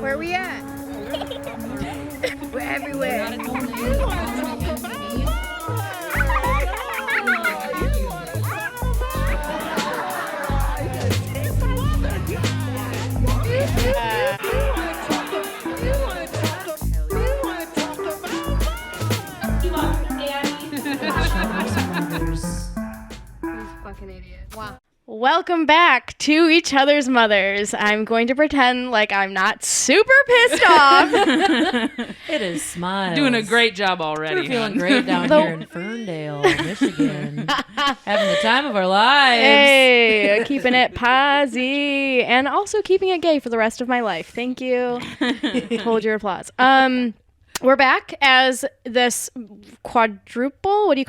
Where are we at? We're everywhere. Fucking idiot. Wow. Welcome back to Each Other's Mothers. I'm going to pretend like I'm not super pissed off. It is Smiles. Doing a great job already. We're feeling great down here in Ferndale, Michigan. Having the time of our lives. Hey, keeping it posy and also keeping it gay for the rest of my life. Thank you. Hold your applause. We're back as this quadruple. What do you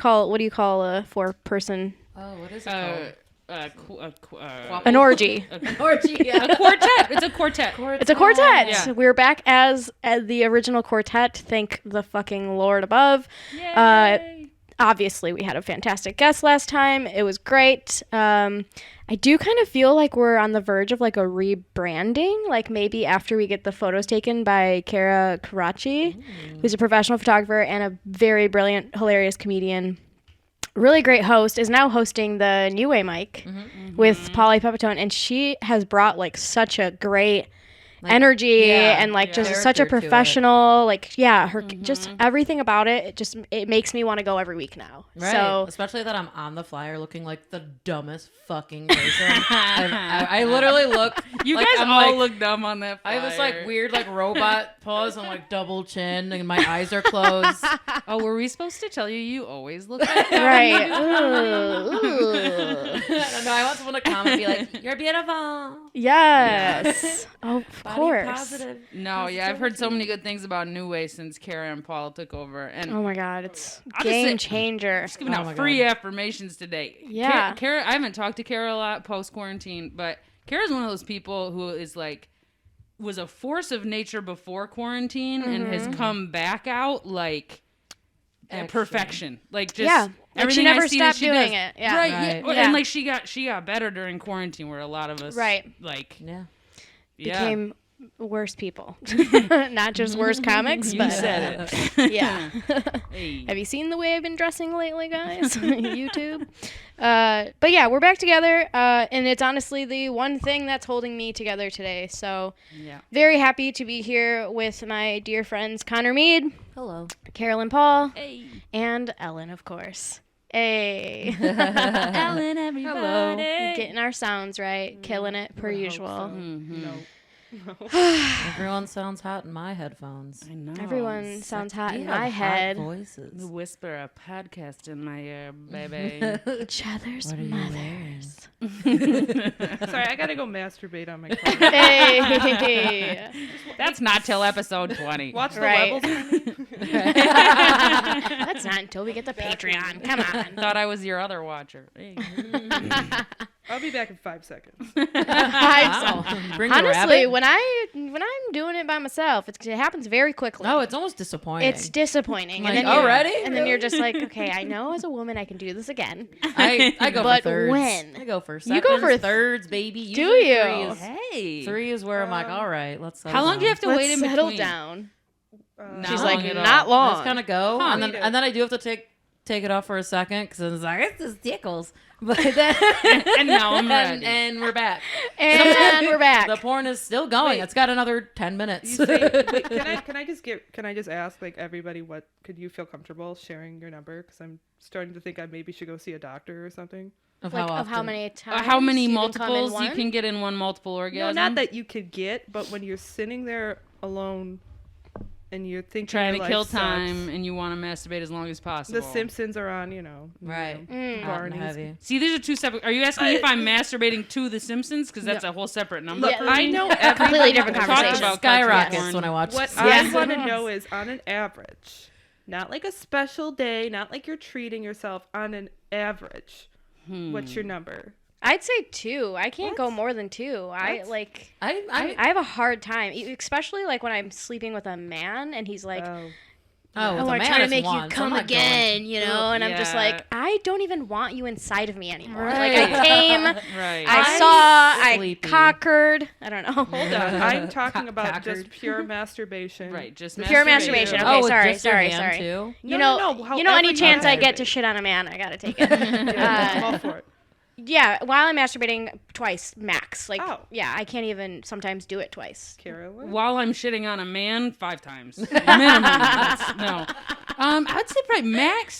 call a 4-person? Oh, what is it called? An orgy. An orgy, yeah. A quartet. It's a quartet. It's a quartet. Yeah. We're back as the original quartet. Thank the fucking Lord above. Yay. Obviously, we had a fantastic guest last time. It was great. I do kind of feel like we're on the verge of like a rebranding. Like maybe after we get the photos taken by Kara Karachi, who's a professional photographer and a very brilliant, hilarious comedian. Really great host, is now hosting the New Way Mic with Polly Pepitone, and she has brought like such a great energy and like just such a professional, like her just everything about it. It makes me want to go every week now. Right. So especially that I'm on the flyer looking like the dumbest fucking person. I literally look. You like, guys I'm all like, look dumb on that flyer. I have this like weird like robot pose and like double chin and my eyes are closed. Oh, were we supposed to tell you always look like that? right. No, I want someone to come and be like, "You're beautiful." Yes. Oh, of Body course. positive. No, yeah, I've heard so many good things about New Way since Kara and Paul took over. And Oh my God, it's I'll just game say- changer. just giving out free affirmations today. Yeah. Kara, I haven't talked to Kara a lot post-quarantine, but Kara's one of those people who is like, was a force of nature before quarantine and has come back out like perfection. Like just Like everything she never I see that stopped she doing does. it. Yeah. Right. Right. Yeah. Yeah. And like she got better during quarantine where a lot of us like Became worse people. Not just worse comics, You but said it. yeah. Hey. Have you seen the way I've been dressing lately, guys? YouTube. But yeah, we're back together, and it's honestly the one thing that's holding me together today. So Yeah. very happy to be here with my dear friends Connor Meade, Hello. Carolyn Paul, Hey. and Ellen, of course. Hey. Ellen, everybody. Hello. Getting our sounds right, killing it per usual. No. Everyone sounds hot in my headphones. I know. Everyone sounds hot We in have my hot head. voices. The whisper a podcast in my ear, baby. Each other's What are you mothers. Sorry, I gotta go masturbate on my phone. Hey. That's not till episode 20. Watch the Right. levels. That's not until we get the Patreon. Come on. Thought I was your other watcher. Hey. I'll be back in 5 seconds. Wow. Bring the Honestly, rabbit? when I'm doing it by myself, it happens very quickly. No, it's almost disappointing. It's disappointing. Like, and then already? And then you're just like, okay, I know as a woman I can do this again. I go But for thirds. when? I go for You seconds, go for thirds, baby. Do Usually you? Three is, Hey. three is where I'm like, all right, let's settle How long do you have to Let's wait in settle between? down. Not She's long like, at all. not I long. just kind of go, Huh. and Me too. then I do have to take it off for a second because it's like it just tickles. But then And now I'm ready. and we're back. And we're back. The porn is still going. Wait. It's got another 10 minutes. You say, wait, can I just ask like everybody what could you feel comfortable sharing your number? Because I'm starting to think I maybe should go see a doctor or something. of Like, how of how often? many times? How many you can come in multiples you one? can get in one multiple No, orgasm? not that you could get, but when you're sitting there alone and you're thinking Trying your to kill life sucks. time and you want to masturbate as long as possible. The Simpsons are on, Right. Mm. Hot and Barney's. heavy. See, these are two separate. Are you asking me if I'm masturbating to The Simpsons? Because that's a whole separate number. Yeah, for I me. know Completely everybody different talks conversation. about Skyrockets porn. when I watch. What Yes. I want to know is on an average, not like a special day, not like you're treating yourself, on an average, what's your number? I'd say 2. I can't go What? more than 2. I What? like. I I have a hard time, especially like when I'm sleeping with a man and he's like, with I a want to man try to it's make you once. I'm come not going. again, you know? And I'm just Yeah. like, I don't even want you inside of me anymore. Right. Like, I came, Right. I saw, I like sleepy. cockered. I don't know. Hold on. I'm talking about Cockered. just pure masturbation. Right, just Pure masturbation. Okay, with sorry, just your sorry, hand, sorry. Too? You No, know, no, you know, any however chance you I get to masturbate. shit on a man, I gotta take it. Yeah, I'm all for it. Yeah, while I'm masturbating, twice max. Like, Oh. yeah, I can't even sometimes do it twice. Carolyn? While I'm shitting on a man, 5 times minimum. No, I would say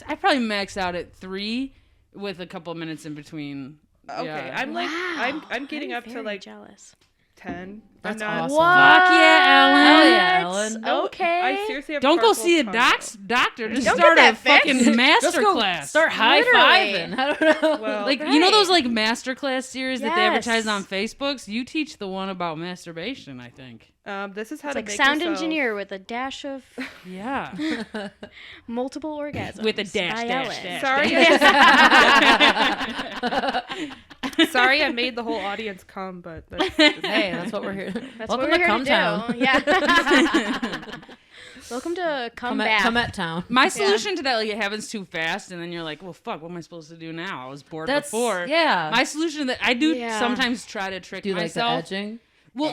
I probably max out at 3 with a couple of minutes in between. Okay, Yeah. I'm like, I'm getting I'm up to very like jealous. 10. That's I'm not, awesome. Fuck yeah, Ellen. Hell yeah, Ellen. No, Okay. I seriously have Don't go carpal see a tunnel. doctor. Just Don't start get a that fixed. fucking master Just go class. start high-fiving. I don't know. Well, Like, you know Right. those like master class series that they Yes. advertise on Facebooks? You teach the one about masturbation, I think. this is how It's to like make sound yourself- engineer with a dash of Yeah. multiple orgasms. With a dash, by dash, Ellen. dash. Sorry, sorry, I made the whole audience come, but Hey, that's what we're here. That's Welcome what we're to here Come to Town. do. Yeah. Welcome to Come Back. Come at Town. My solution to that, like, it happens too fast, and then you're like, well, fuck, what am I supposed to do now? I was bored That's before. yeah. My solution to that, I do Yeah. sometimes try to trick Do you like the myself. edging? Well,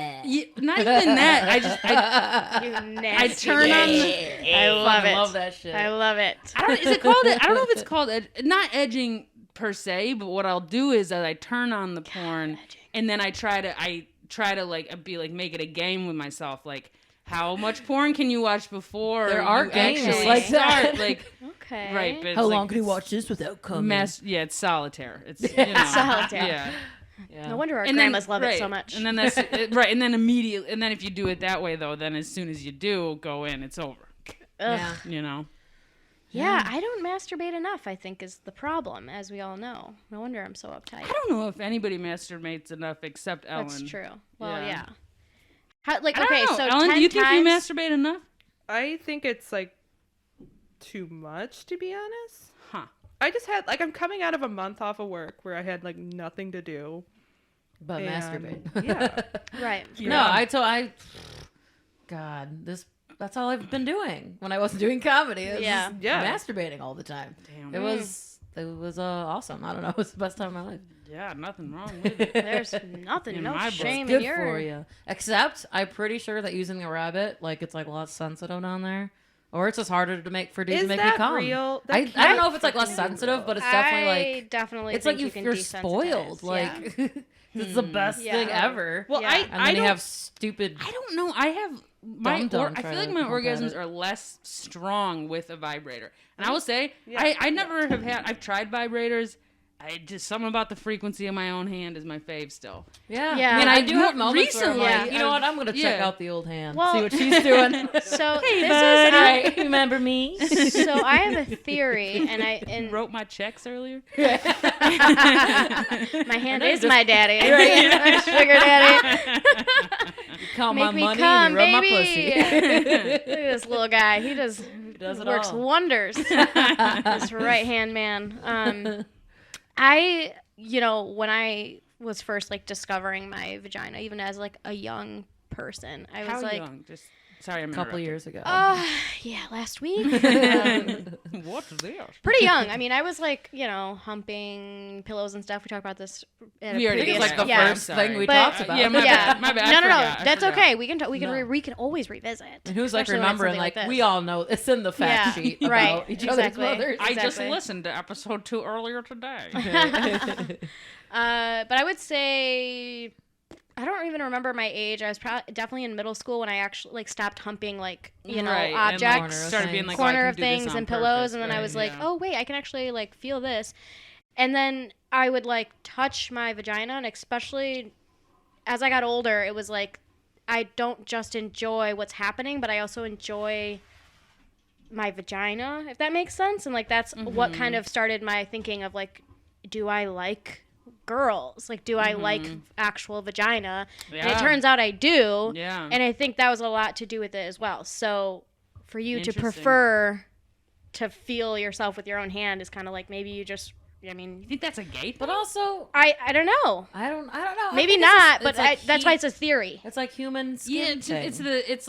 not even that. I You I nasty turn on bitch. the. I love it. Love that shit. I love it. I don't. Is it called? I don't know if it's called not edging per se, but what I'll do is that I turn on the porn, and then I try to like be like make it a game with myself, like. How much porn can you watch before There are you games actually like start? that. Like, Okay. right, but it's How like, long can you watch this without coming? Yeah, it's solitaire. It's you know, Solitaire. Yeah. Yeah. No wonder our And then- grandmas love it right, so much. And then that's right. And then immediately, and then if you do it that way though, then as soon as you do go in, it's over. Ugh. Yeah. You know. Yeah, I don't masturbate enough, I think, is the problem, as we all know. No wonder I'm so uptight. I don't know if anybody masturbates enough except Ellen. That's true. Well, Yeah. yeah. How, like, I don't okay, know. so Ellen, 10 do you think you times- masturbate enough? I think it's like too much, to be honest. Huh. I just had like I'm coming out of a month off of work where I had like nothing to do. But And, masturbate. Yeah. Right. No, God, that's all I've been doing when I wasn't doing comedy. It was Yeah. just Yeah. masturbating all the time. Damn. It was awesome. I don't know. It was the best time of my life. Yeah, nothing wrong with it. There's nothing, In no my book. shame Good in your... for you. Except I'm pretty sure that using the rabbit, like it's like less sensitive down there, or it's just harder to make for dudes to Is make me that come. real? I That don't know can't if it's like less fucking be sensitive, real. but it's definitely I like definitely it's think like you can you're desensitize. spoiled. Like it's the best thing Yeah. ever. Well, Yeah. and I then you don't have stupid. I don't know. I have Dum-dum I try feel like to my combat orgasms it. are less strong with a vibrator. And I will say, Yeah. I never have had. I've tried vibrators. I just something about the frequency of my own hand is my fave still. Yeah, Yeah. I mean, I I do have moments recently, where I'm like, yeah. you know what? I'm gonna check Yeah. out the old hand, Well- see what she's doing. So Hey, this bud, is... right? Remember me? So I have a theory, and You wrote my checks earlier. my hand is just- my daddy. My sugar daddy. Count Make my me money come, and you rub baby. my pussy. Look at this little guy. He does it works all. wonders. This right hand man. I, when I was first like discovering my vagina, even as like a young person, I was How like, young? Just sorry, I'm A couple interrupting. years ago. yeah, last week. What's this? Pretty young. I mean, I was like, humping pillows and stuff. We talked about this. At We a already I think previous, it's like the yeah. first thing we But- talked about. yeah, my yeah, bad, my bad. I No, forgot, I that's forgot. okay. We can No. we can always revisit. And who's like especially when it's remembering, something like this. we all know it's in the fact Yeah, sheet right, about each other's exactly. mothers. I just Exactly. listened to episode 2 earlier today. But I would say I don't even remember my age. I was definitely in middle school when I actually like stopped humping like Right, and, like, objects, started being like, corner oh, I of can do this things on and purpose, pillows, and then I right, was like, yeah. oh wait, I can actually like feel this. And then I would like touch my vagina, and especially as I got older, it was like I don't just enjoy what's happening, but I also enjoy my vagina, if that makes sense. And like that's what Mm-hmm. kind of started my thinking of like, do I like girls? Like, do I like actual vagina? And it Yeah. turns out I do. Yeah. And I think that was a lot to do with it as well. So for you to Interesting. prefer to feel yourself with your own hand is kind of like maybe you just I mean, You think that's a gay thing? But also, I don't know. I don't know. I Maybe think not, it's but like that's why it's a theory. It's like human skin Yeah, thing. it's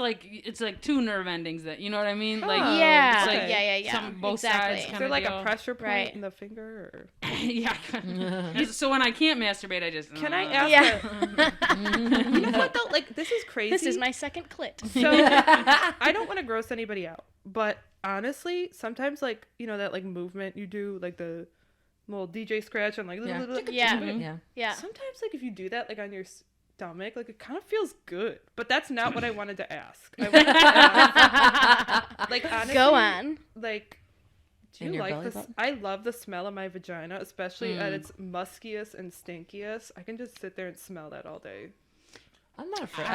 like two nerve endings that, you know what I mean? Like Yeah, it's like yeah. some both Exactly. sides Is there like a deal. pressure point Right. in the finger? Or? Yeah. So when I can't masturbate, I just Can I ask? Yeah. You know what though? Like this is crazy. This is my second clit. So I don't want to gross anybody out, but honestly, sometimes like that like movement you do, like the little DJ scratch and like Yeah. Yeah. Yeah. Yeah. Sometimes like if you do that like on your stomach, like it kind of feels good, but that's not what I wanted to ask. I wanted to ask, like honestly, Go on. like. Do In you your like belly this? button? I love the smell of my vagina, especially at its muskiest and stinkiest. I can just sit there and smell that all day. I'm not afraid.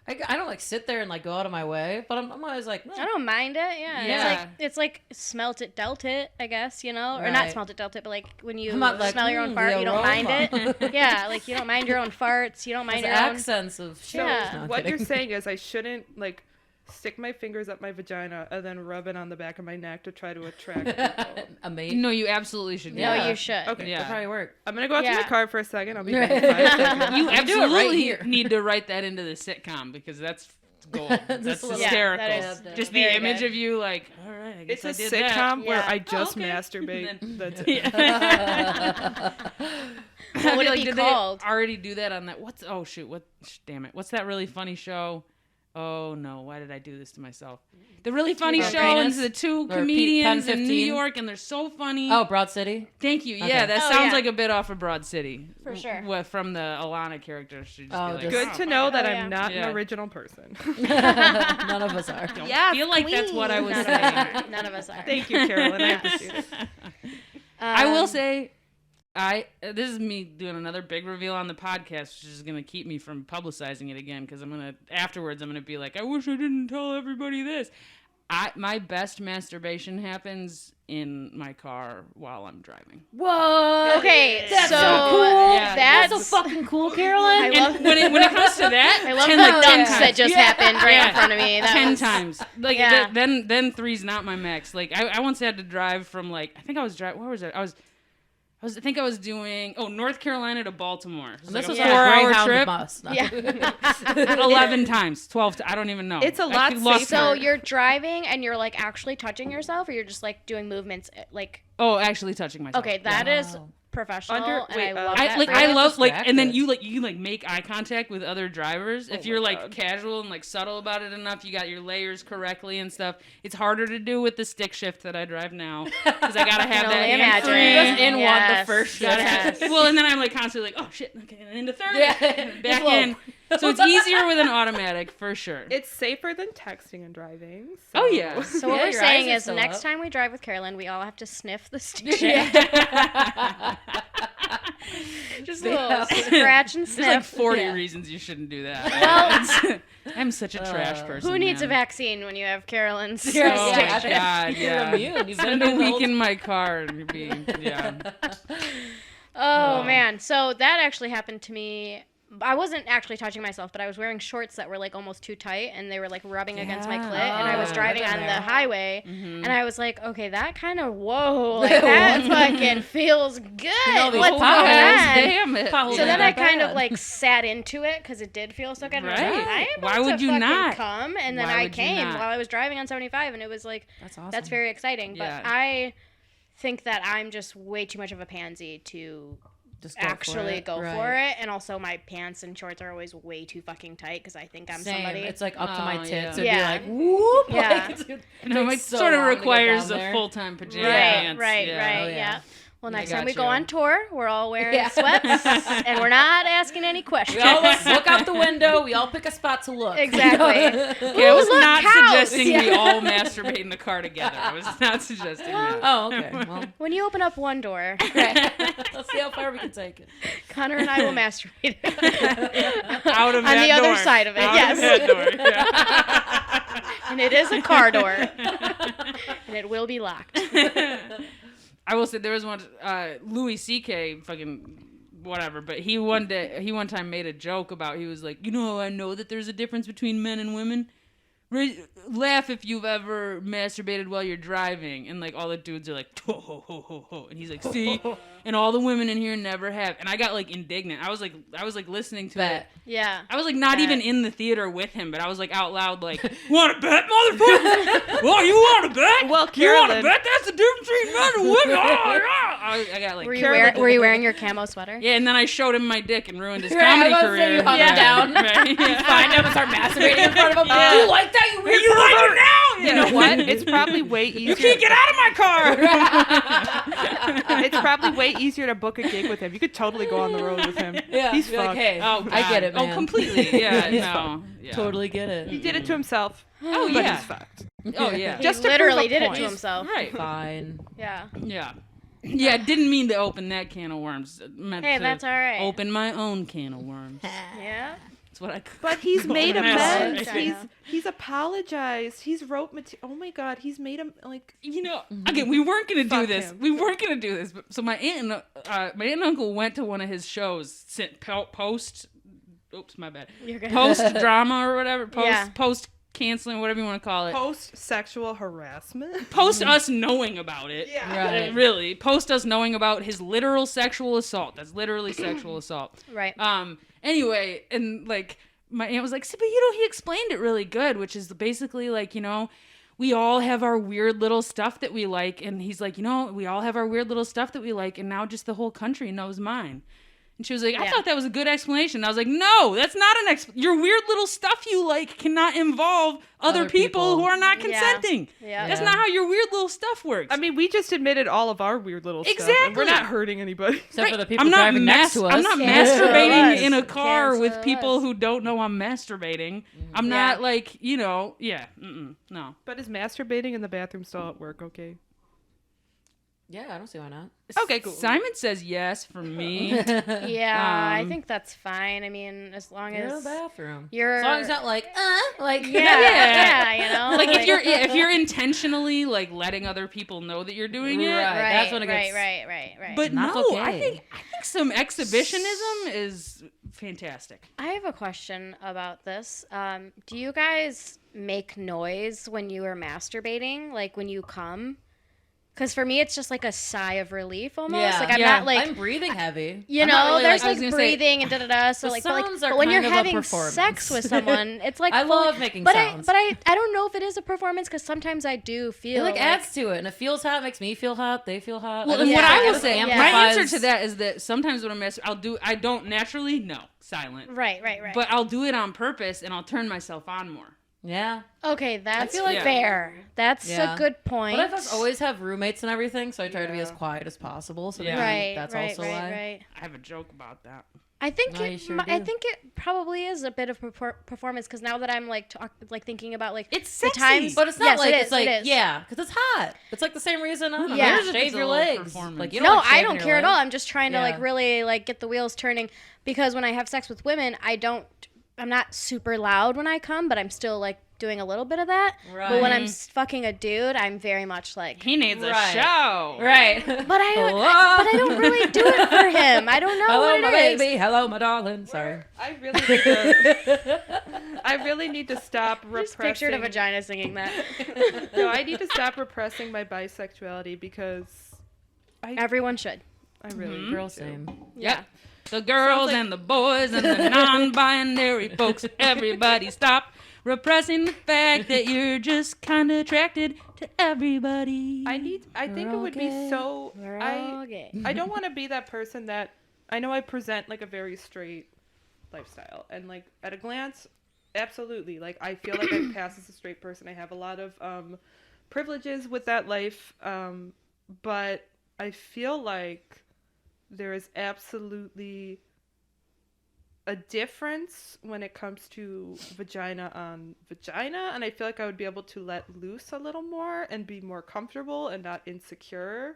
I don't like sit there and like go out of my way, but I'm always like, I don't mind it. Yeah. Yeah. It's like smelt it, dealt it, I guess, or not Right. smelt it, dealt it, but like when you I'm not like, smell your own the fart, you don't mind aroma. it. Yeah, like you don't mind your own farts, you don't mind the your own. accents of shit. Yeah. No, I'm What kidding. you're saying is I shouldn't like stick my fingers up my vagina and then rub it on the back of my neck to try to attract people. Amazing. No, you absolutely should. No, Yeah. you should. Okay. Yeah. That'd probably work. I'm gonna go out to Yeah. my car for a second. I'll be back in 5 seconds. You do it right absolutely here. need to write that into the sitcom because that's gold. That's Just a little- hysterical. Yeah, that is Just the very image good. of you like, all right, I guess It's a I did sitcom where Yeah. I just okay. masturbate. And That's it. that. What would it be did called? they already do that on that? Damn it. What's that really funny show? Oh no, why did I do this to myself? The really funny Or show, and Penis? the two Or comedians Pen in New 15? York, and they're so funny. Oh, Broad City. Thank you. Okay. Yeah, that Oh, sounds yeah. like a bit off of Broad City. For sure. From the Alana character. She'd just Oh, be like, just- Good to know that Oh, I'm yeah. not Yeah. an original person. None of us are. don't Yeah, feel like that's what I was None saying. of us are. None of us are. Thank you, Carolyn. I appreciate it. I will Um, say, this is me doing another big reveal on the podcast, which is gonna keep me from publicizing it again because afterwards I'm gonna be like, I wish I didn't tell everybody this. My best masturbation happens in my car while I'm driving. What? Okay, That's so so cool. Yeah. that's so fucking cool, I Carolyn. love And when it comes to that, I love 10 the like 10 dunks times. that just happened right in front of me. That 10 was- times. Like Yeah. then three's not my max. Like I once had to drive from like I think I was driving. Where was it? I think I was doing North Carolina to Baltimore. It was This like was a like a 4-hour Greyhound trip. bus. No. Yeah. 11 times, 12. I don't even know. It's a I lot lost safer. So count. you're driving and you're like actually touching yourself, or you're just like doing movements like. Actually touching myself. Okay, that is Wow. professional, and Wait, I love I that. like for I you. love like and then distracted. you make eye contact with other drivers. If Oh you're my like God. casual and like subtle about it enough, you got your layers correctly and stuff. It's harder to do with the stick shift that I drive now because I gotta have can that only hand imagine. free. Just in one the Yes, first Gotta yes. have- well, and then I'm like constantly like, oh shit, okay, and into third, Yeah. and back Slow. in. So it's easier with an automatic for sure. It's safer than texting and driving. So. Oh, yeah. So what Yeah, we're your saying eyes are is still next up. time we drive with Carolyn, we all have to sniff the stick. Just a little scratch and There's like sniff. 40 Yeah. reasons you shouldn't do that. I'm such a trash person. Who needs a man. vaccine when you have Carolyn's Oh stick my Yeah. shift? god, You're yeah. immune. You've Spend been a immune the week whole in my car and yeah. Oh man, so that actually happened to me. I wasn't actually touching myself, but I was wearing shorts that were like almost too tight, and they were like rubbing against my clit. And I was Oh, driving I've on been the there. highway, Mm-hmm. and I was like, okay, that kind of like that fucking feels good. know, these What's going potholes, on? Damn it. Potholes So Yeah. then Not I that kind of bad. like sat into it because it did feel so good. And I was like, Right. I am Why about would to you fucking not? come, and then Why I would you came not? while I was driving on 75, and it was like That's awesome. that's very exciting. Yeah. But I think that I'm just way too much of a pansy to Just go actually go Right. for it. And also my pants and shorts are always way too fucking tight because I think I'm Same. somebody. It's like up to my Oh, tits. yeah. It'd Yeah. be like, whoop. Yeah. Like, dude, No, it takes so sort of long to get requires down a there. full-time pajama right, pants. right, yeah. right, Oh, yeah. yeah. Well, I next time got we go you. on tour, we're all wearing Yeah. sweats and we're not asking any questions. We all look out the window. We all pick a spot to look. Exactly. Yeah, I was look, not cows. suggesting we Yeah. all masturbate in the car together. I was not suggesting that. Oh, okay. Well, When you open up one door, let's see how far we can take it. Connor and I will masturbate Out of on that the other door. side of it. Out Yes. of that door. Yeah. And it is a car door, and it will be locked. I will say there was one Louis C.K. fucking whatever, but he one time made a joke about he was like, you know how I know that there's a difference between men and women? laugh if you've ever masturbated while you're driving, and like all the dudes are like, ho ho ho ho ho, and he's like, see, and all the women in here never have, and I got like indignant. I was like listening to it. Yeah. I was like not even in the theater with him, but I was like out loud like, want to bet, motherfucker? Well, you want to bet? Well, you want Carolyn, to bet? That's the difference between men and women. Oh, yeah. I got like, Were you wearing your camo sweater? yeah, and then I showed him my dick and ruined his Right, I comedy was career. saying you hung him down. Right, yeah. Find him and start masturbating in front of him. Yeah. Do you like that, you weird You like pervert? it now? you know what? It's probably way easier. You can't get out of my car. It's probably way easier to book a gig with him. You could totally go on the road with him. Yeah, He's be like, fucked. hey, Oh, I get God. it, man. Oh, completely. Yeah, no. Yeah. Totally get it. He did it to himself. Oh, But yeah. he's fucked. Oh, yeah. He Just to literally prove a did it point. to himself. Right. Fine. Yeah. Yeah. Yeah, I didn't mean to open that can of worms. I meant Hey, to that's all right. open my own can of worms. Yeah. That's what I But he's made an amends. asshole. He's apologized. He's wrote oh my god, he's made him like You know, again, we weren't gonna do Fuck this. him. We weren't gonna do this. But, so my aunt and uncle went to one of his shows. Post. Oops, my bad. You're good. Post drama or whatever. Yeah. Post canceling, whatever you want to call it. post sexual harassment. Post us knowing about it. Right. Really. Post us knowing about his literal sexual assault. That's literally sexual assault. Right. Anyway, and like my aunt was like, "See, but you know, he explained it really good, which is basically like, you know, we all have our weird little stuff that we like." And he's like, "You know, we all have our weird little stuff that we like, and now just the whole country knows mine." And she was like, I thought that was a good explanation. I was like, no, that's not an your weird little stuff you like cannot involve other people who are not consenting. Yeah. That's not how your weird little stuff works. I mean, we just admitted all of our weird little stuff. And Exactly. we're not hurting anybody. Except for the people I'm not driving next to us. I'm not Cancel masturbating us. in a car Cancel with people us. who don't know I'm masturbating. I'm not like, you know, no. But is masturbating in the bathroom stall at work okay? Yeah, I don't see why not. Okay, cool. Simon says yes for me. Yeah, I think that's fine. I mean, as long You're in as the bathroom. you're As long as it's not like, yeah, you know, Like if you're intentionally like letting other people know that you're doing it. Right. That's when it gets- right. But Not no, okay. I think some exhibitionism is fantastic. I have a question about this. Do you guys make noise when you are masturbating, like when you come? Because for me, it's just like a sigh of relief almost. Yeah. Like I'm Yeah. not like I'm breathing heavy. you I'm know, not really, there's I was like gonna say, breathing and da. So the like, sounds are but when kind you're of a having performance. sex with someone, it's like I fully- love making but sounds. I don't know if it is a performance because sometimes I do feel It like adds to it, and it feels hot, makes me feel hot, they feel hot. Well, I and just- what I it will just say, my amplifies- answer to that is that sometimes when I don't naturally, no, silent. right. But I'll do it on purpose and I'll turn myself on more. Yeah. Okay, that's feel like- fair. That's Yeah. a good point. But I always have roommates and everything, so I try to be as quiet as possible. So Yeah. maybe right, that's right, also right, why. right. I have a joke about that. I think No, you sure I do. think it probably is a bit of performance because now that I'm like thinking about like It's the sexy. times, But it's not yes, like it it's is, like it is. yeah, because it's hot. It's like the same reason I don't know. Yeah. Shave It's a your little legs. performance. Like you No, like I shaving don't your care at legs. all. I'm just trying to like Yeah. really like get the wheels turning because when I have sex with women, I'm not super loud when I come, but I'm still like doing a little bit of that. But when I'm fucking a dude, I'm very much like. He needs a Right. show. Right. But I don't really do it for him. I don't know Hello, what my it is. baby. Hello, my darling. Sorry. I really need to stop repressing. Just pictured a vagina singing that. No, I need to stop repressing my bisexuality because Everyone should. I really Girl, do. same. Yep. The girls and the boys and the non-binary folks, everybody stop repressing the fact that you're just kind of attracted to everybody. I think it would be so. We're all gay. I don't want to be that person that I know I present like a very straight lifestyle, and like at a glance, absolutely. Like I feel like I pass as a straight person. I have a lot of privileges with that life, but I feel like there is absolutely a difference when it comes to vagina on vagina, and I feel like I would be able to let loose a little more and be more comfortable and not insecure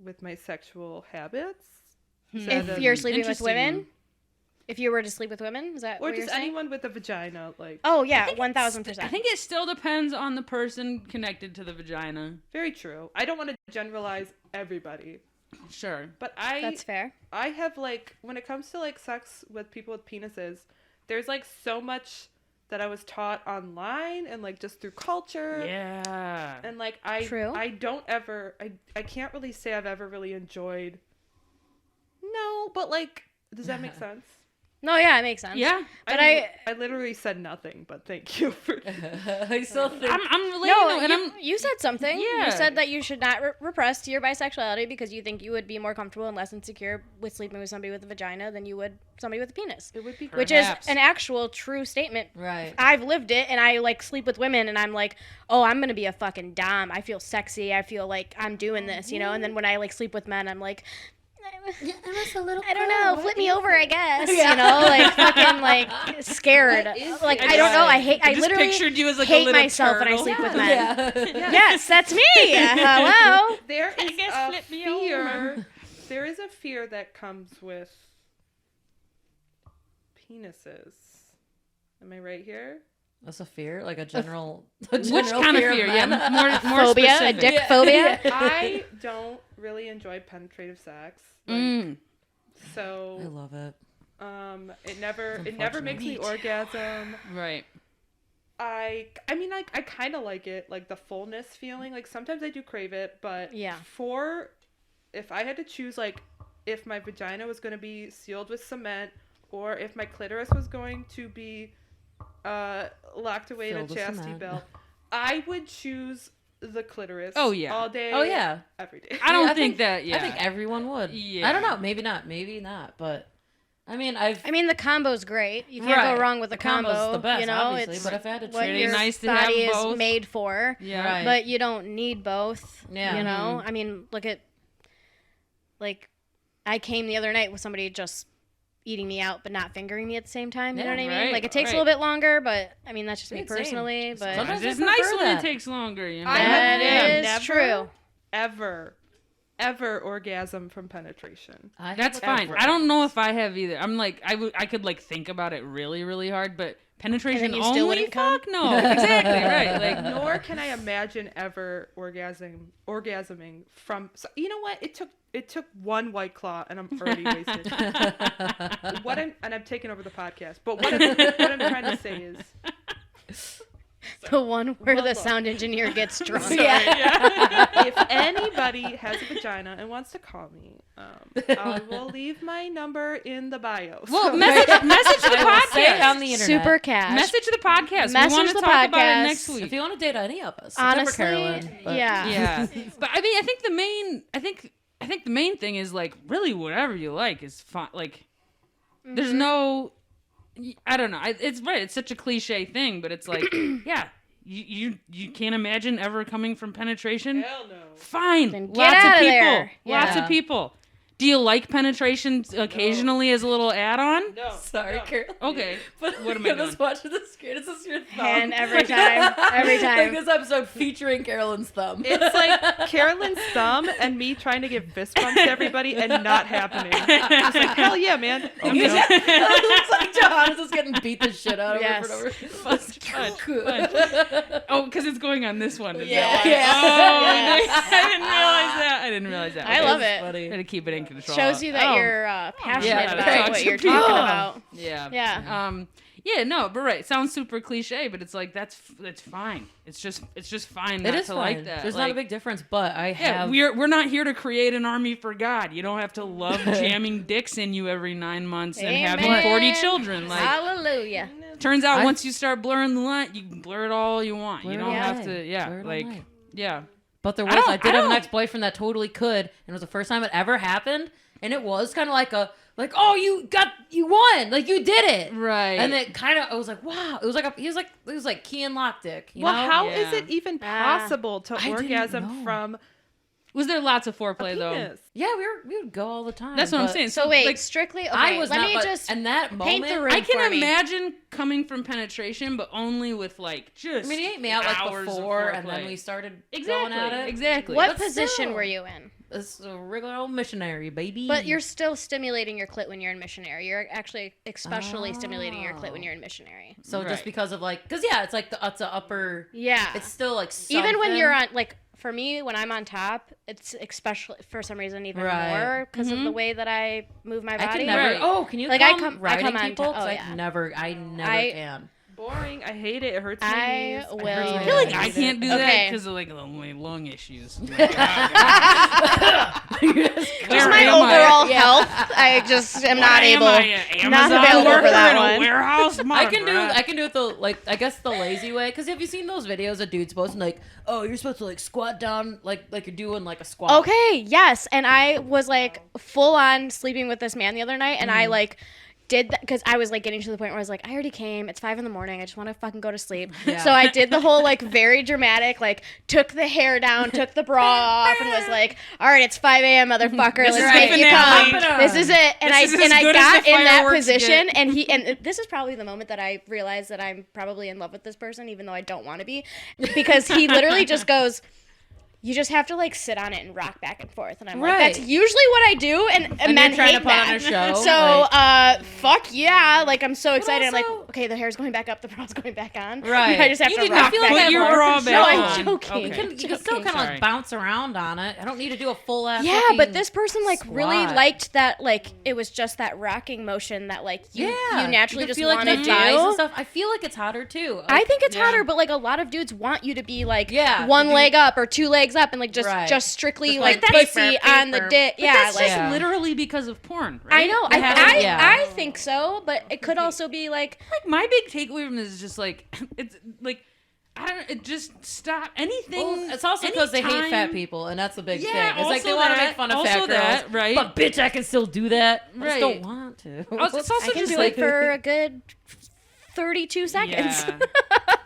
with my sexual habits. If you're sleeping with Interesting. women, if you were to sleep with women, is that Or what you're just saying? anyone with a vagina, like Oh yeah, I 1000%. think it still depends on the person connected to the vagina. very true. I don't want to generalize everybody, Sure. but That's fair. I have like when it comes to like sex with people with penises, there's like so much that I was taught online and like just through culture. Yeah. And like True. I can't really say I've ever really enjoyed. No, but like, does that make sense? No, yeah, it makes sense. Yeah. But I literally said nothing, but thank you for. I still think. I'm relating. No, and you said something. Yeah. You said that you should not repress your bisexuality because you think you would be more comfortable and less insecure with sleeping with somebody with a vagina than you would somebody with a penis. It would be Which is Perhaps. an actual true statement. Right. I've lived it, and I like sleep with women, and I'm like, oh, I'm gonna be a fucking dom. I feel sexy. I feel like I'm doing this, you know. And then when I like sleep with men, I'm like, I don't know, flip me over, I guess. Yeah. You know, like fucking like scared. Like I don't know. I just literally pictured you as like a hate little myself when I turtle. sleep with men. Yeah. Yes, that's me. Hello. There is guess a flip me fear. There is a fear that comes with penises. Am I right here? That's a fear, like a general. Which kind of fear? Yeah, more Phobia, specific. a dick phobia. I don't really enjoy penetrative sex. Like, Mm. So I love it. it never makes me orgasm. Right. I mean, like, I kind of like it, like the fullness feeling. Like sometimes I do crave it, but Yeah. if I had to choose, like, if my vagina was going to be sealed with cement, or if my clitoris was going to be locked away Filled in with a chastity cement. belt, I would choose the clitoris. Oh, yeah. all day. Oh yeah. every day. I don't I think that. Yeah. I think everyone would. Yeah. I don't know. Maybe not. But I mean, I mean, the combo's great. You can't Right. go wrong with a The combo's combo. the best, you know, obviously, it's but if I had to what choose- your Nice to have body is both. made for. Yeah. Right. But you don't need both. Yeah. You know, I mean, look at, like, I came the other night with somebody just eating me out but not fingering me at the same time. You know Yeah, what I mean? right, Like, it takes right. a little bit longer, but I mean, that's just me It's same. personally. But Sometimes It's I nice prefer when that. it takes longer. You know. I that have is never- true. ever orgasm from penetration. That's fine. I don't know if I have either. I'm like I could like think about it really really hard, but penetration you still only. wouldn't come? Fuck no. Exactly right. Like Nor can I imagine ever orgasming from. So, you know what? It took one White Claw, and I'm already wasted. I'm taking over the podcast. But what I'm trying to say is, The one where Well, the look. sound engineer gets drunk. if anybody has a vagina and wants to call me, I will leave my number in the bio. well, So- message to the I will say it podcast. on the internet. Super cash. Message to the podcast. Message we want to the talk about podcast. it next week. If you want to date any of us, Honestly, except for Carolyn, but- yeah. Yeah, but I mean, I think the main thing is like really whatever you like is fine. Like, there's no, I don't know. It's right. It's such a cliche thing, but it's like, yeah, you can't imagine ever coming from penetration. Hell no. Fine, Then get lots of outta people. there. Lots Yeah. of people. Do you like penetration occasionally as a little add-on? No. Sorry, no. Carolyn. Okay. But What am I you're doing? just watching the screen. Is this your thumb? And every time. Every time. Like this episode featuring Carolyn's thumb. It's like Carolyn's thumb and me trying to give fist bumps to everybody and not happening. It's like, hell yeah, man. It looks like Johanna's just getting beat the shit out of Yes. her. Oh, because it's going on this one. Is Yeah. that why? Yeah. Oh, Yeah. I didn't realize that. I Okay. love it. Funny. Gotta keep it in control. Shows you that Oh, you're passionate Yeah, about talk what to you're people. talking about. Yeah. Yeah. Yeah, no, but right. It sounds super cliche, but it's like that's fine. It's just fine not It is to fine. like that. There's like, not a big difference, but I yeah, have. we're not here to create an army for God. You don't have to love jamming dicks in you every 9 months and having Amen. 40 children. Like, Hallelujah. turns out I- once you start blurring the line, you can blur it all you want. You Blur it don't all have night. to. Yeah, Blur it all like night. yeah. But there I was, don't- I did I have an don't- ex-boyfriend that totally could, and it was the first time it ever happened, and it was kind of like oh, you won, like you did it, Right. and it kind of, I was like, wow, it was like key and lock dick, you Well, know? how Yeah. is it even possible to I didn't orgasm know. from Was there lots of a foreplay though? penis? Yeah, we would go all the time. That's what I'm but saying. So wait, like, strictly. Okay, I was let not, me but just in that paint moment, the room I can for me. imagine coming from penetration, but only with like just. I mean, he ate me out like hours of before, and then foreplay. we started exactly, going at it. Exactly. What But position still. were you in? It's a regular old missionary, baby. But you're still stimulating your clit when you're in missionary. You're actually especially stimulating your clit when you're in missionary. so Right. just because of like, because yeah, it's like it's a upper. Yeah. It's still like Even when something. you're on, like, for me, when I'm on top, it's especially, for some reason, even Right. more because of the way that I move my I body. can never. Right. Oh, can you Like, come I come riding on people? top- 'Cause oh, I yeah. never I- can. boring. I hate it. It hurts my I knees. will. I feel like I hate can't do Okay. that because of like my lung issues. Just Where my am I? overall health. I just am not able. Not available for that one. Warehouse. I can do it the I guess the lazy way. Because have you seen those videos of dudes posting like, oh, you're supposed to like squat down like you're doing like a squat. Okay, yes. And I was like full on sleeping with this man the other night, and I like did that because I was like getting to the point where I was like, I already came. It's 5 a.m. I just want to fucking go to sleep. Yeah. So I did the whole like very dramatic, like took the hair down, took the bra off, and was like, all right, it's 5 a.m. motherfucker. This Let's is make the you finale. come. This is it. And This is as I good as got the in that fireworks position, get. and this is probably the moment that I realized that I'm probably in love with this person, even though I don't want to be, because he literally just goes, you just have to like sit on it and rock back and forth, and I'm like, that's Right. usually what I do, and men you're trying hate to put on that. a show, So, like- fuck yeah! Like I'm so excited. I'm also- like, okay, the hair's going back up, the bra's going back on. Right. I just have You to did rock not feel like back I and your forth. bra No, back I'm on. joking. You can still Joking. kind of Sorry. like bounce around on it. I don't need to do a full ass. Yeah, but this person like really squat. liked that. Like it was just that rocking motion that like you naturally you just feel like want to the do. thighs and stuff. I feel like it's hotter too. I think it's Yeah. hotter, but like a lot of dudes want you to be like Yeah, one to do- leg up or 2 legs up and like Right. just strictly Just, like like, pussy paper, on the paper. dick. But Yeah, that's like just Yeah. literally because of porn, right? I know. It has- yeah. I think so, but it could also be like Like my big takeaway from this is just like it's like I don't know. It just stop anything. Well, it's also because they hate fat anytime- people, and that's the big Yeah, thing. It's like they also want to that, make fun of also fat girls, that, right? But bitch, I can still do that. I just Right. don't want to. It's also I can just do like it for a good 32 seconds. Yeah.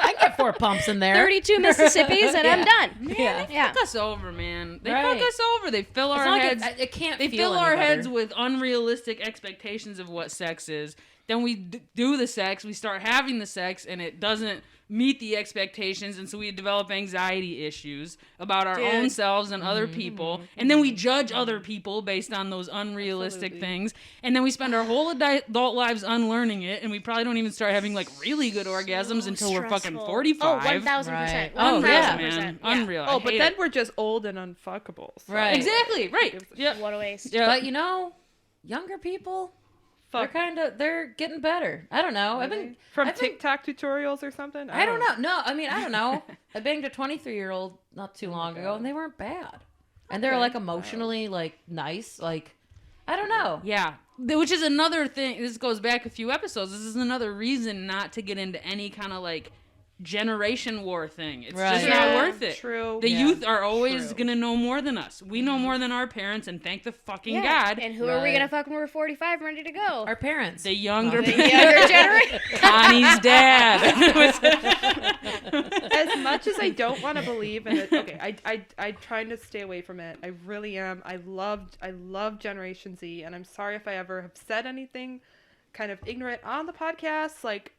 I can get 4 pumps in there. 32 Mississippis and I'm Yeah. done. Yeah. Yeah. fuck us over, man. They Right. fuck us over. They fill It's our not like heads. it can't. They feel fill our any heads better. with unrealistic expectations of what sex is. Then we do the sex, we start having the sex, and it doesn't meet the expectations, and so we develop anxiety issues about our own selves and other people, and then we judge other people based on those unrealistic things, and then we spend our whole adult lives unlearning it, and we probably don't even start having like really good orgasms until we're fucking Stressful. 45. Oh, 1000%. Right. Oh, 1000%. yeah, Yeah. man. Unreal. I Oh, but hate then it. we're just old and unfuckable. So. Right. Exactly, right. Yeah. What a waste. Yeah. But you know, younger people, Fuck. they're getting better. I don't know. I've been TikTok tutorials or something. I don't know. No, I mean I don't know. I banged a 23-year-old not too long ago, and they weren't bad. And they're like emotionally like nice. Like I don't know. Yeah. Which is another thing. This goes back a few episodes. This is another reason not to get into any kind of like generation war thing. It's just Right. not Yeah, worth it. true. The Yeah. youth are always True. going to know more than us. We know more than our parents, and thank the fucking Yeah. God. And who are we Right. going to fuck when we're 45 and ready to go? Our parents. The younger The younger generation. Connie's dad. As much as I don't want to believe in it, okay, I trying to stay away from it. I really am. I love Generation Z, and I'm sorry if I ever have said anything kind of ignorant on the podcast. Like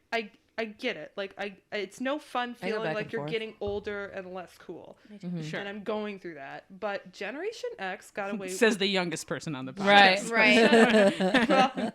I get it. Like it's no fun I go feeling back like and you're forth. getting older and less cool. Sure. And I'm going through that. But Generation X got away Says the youngest person on the podcast. Right. Right. well,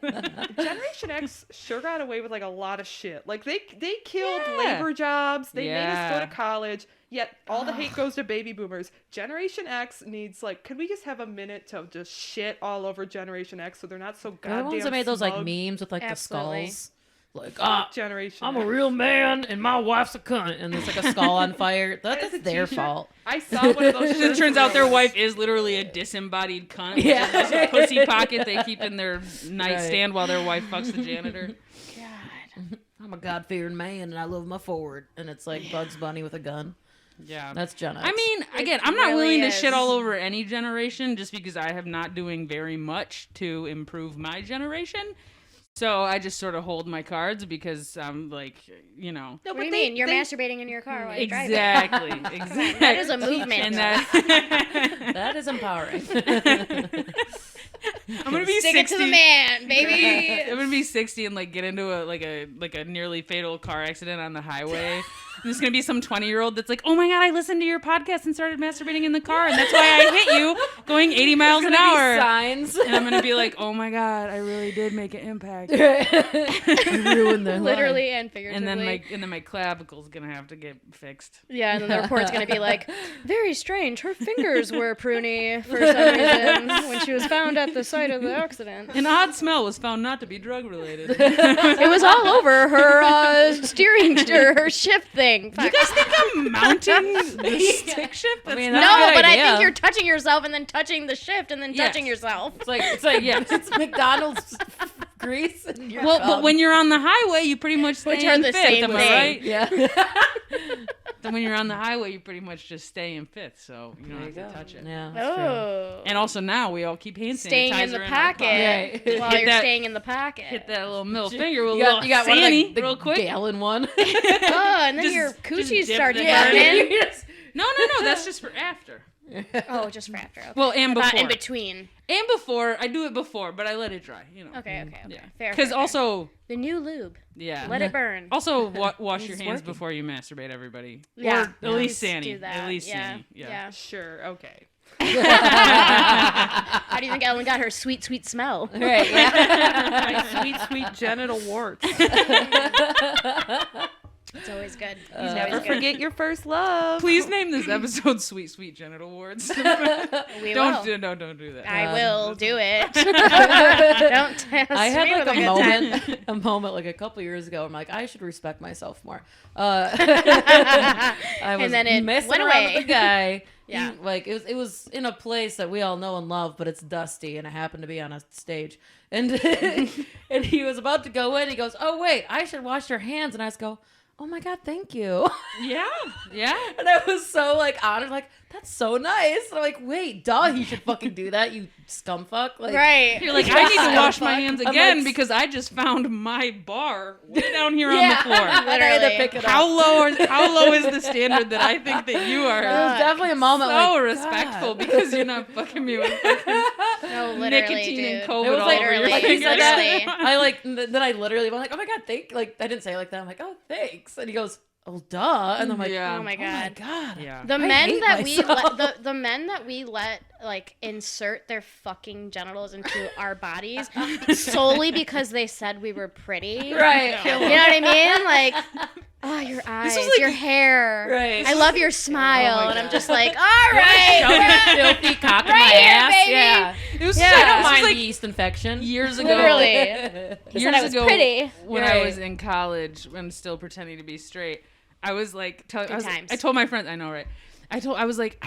Generation X sure got away with like a lot of shit. Like they killed Yeah. labor jobs. They made us go Yeah. to college. Yet all the hate goes to baby boomers. Generation X needs like, could we just have a minute to just shit all over Generation X so they're not so They're the goddamn ones that made those like smug? memes with like Absolutely. the skulls. Like Generation I'm a X. real man and my wife's a cunt, and there's like a skull on fire. That's a their t-shirt. fault. I saw one of those. It shirts turns out their where it wife is literally a disembodied cunt. which Yeah. is just a pussy pocket they keep in their nightstand Right. while their wife fucks the janitor. I'm a God-fearing man and I love my Ford, and it's like Bugs Bunny with a gun. Yeah. That's Gen X. I mean, again, I'm not really willing to is. shit all over any generation just because I have not doing very much to improve my generation. So I just sort of hold my cards because I'm like, you know. No, What do you they- mean? You're they- masturbating in your car while you're driving. Exactly. Exactly. That is a movement. And that that is empowering. I'm gonna be Stick 60. it to the man, baby. I'm gonna be 60 and like get into a nearly fatal car accident on the highway. And there's gonna be some 20-year-old that's like, "Oh my god, I listened to your podcast and started masturbating in the car, and that's why I hit you going 80 miles an hour." Signs. And I'm gonna be like, "Oh my god, I really did make an impact." Ruin their Literally and figuratively. And then my clavicle's gonna have to get fixed. Yeah, and then the report's going to be like, very strange. Her fingers were pruny for some reason when she was found at the site of the accident. An odd smell was found not to be drug related. It was all over her steering or her shift thing. You guys think I'm mounting the stick shift? That's mean, not that's a No, good but I idea. think you're touching yourself and then touching the shift and then Yes. touching yourself. It's like yeah. it's McDonald's grease. And your Well, but cum. when you're on the highway, you pretty much stay Which are in the fifth. same Am I thing. right? yeah. Then when you're on the highway, you pretty much just stay in fifth, so you don't There have you to go. touch it. Yeah. That's true. Oh. And also now we all keep hand Staying sanitizer in the our pocket car. Right. while Hit you're that- staying in the pocket. Hit that little middle finger with a You little got one of Sanny the real quick. gallon one. Oh, and then Just- your just coochie dip starts the burning. hand. No, that's just for after. Oh, just for after. Okay. Well, and before. In between. And before. I do it before, but I let it dry, you know. Okay. Yeah. Fair. Because fair, also, fair. The new lube. yeah. Let it burn. Also, wash your It's hands working. before you masturbate, everybody. Yeah. Or at least Please Sanny. do that. At least yeah. Sanny. Yeah. Sure. Okay. How do you think Ellen got her sweet, sweet smell? Right. Yeah. My sweet, sweet genital warts. It's always good. You never forget your first love. Please name this episode "Sweet, Sweet Genital Wards." We Don't will. don't do that. I will do it. Don't test I had me like with a good time. moment like a couple years ago. I'm like, I should respect myself more. I was And then it messing went around away. with a guy. Yeah. Like it was in a place that we all know and love, but it's dusty, and I happened to be on a stage, and and he was about to go in. He goes, "Oh wait, I should wash your hands," and I just go, "Oh my god, thank you." Yeah. And I was so like honored, like that's so nice. And I'm like, wait, duh, he should fucking do that, you scumfuck. Like, Right. You're like, I need to wash my Fuck. hands I'm again like- because I just found my bar way down here yeah, on the floor. and I had to Literally. pick it up. How low is the standard that I think that you are? It was definitely a moment. So like, respectful God. because you're not fucking me with fucking No, literally, nicotine dude. and It COVID was all like, over your literally, like he said literally. that, I like, then I literally went like, oh my god, like, I didn't say it like that. I'm like, oh, thanks. And he goes, oh, duh. And I'm like, Yeah. Oh my god. God. Yeah. The I men hate that myself. the men that we let like insert their fucking genitals into our bodies solely because they said we were pretty. Right. You know what I mean? Like, oh, your eyes, was like- your hair. Right. I love your smile, Oh my and I'm God. just like, all right, Show me filthy cock in Right my here, ass. baby. Yeah. It was Yeah. I don't this was mind like the yeast infection. years ago. Literally. He Years said I was ago, pretty. when Right. I was in college and still pretending to be straight, I was like, times. I told my friends, I know, right? I was like,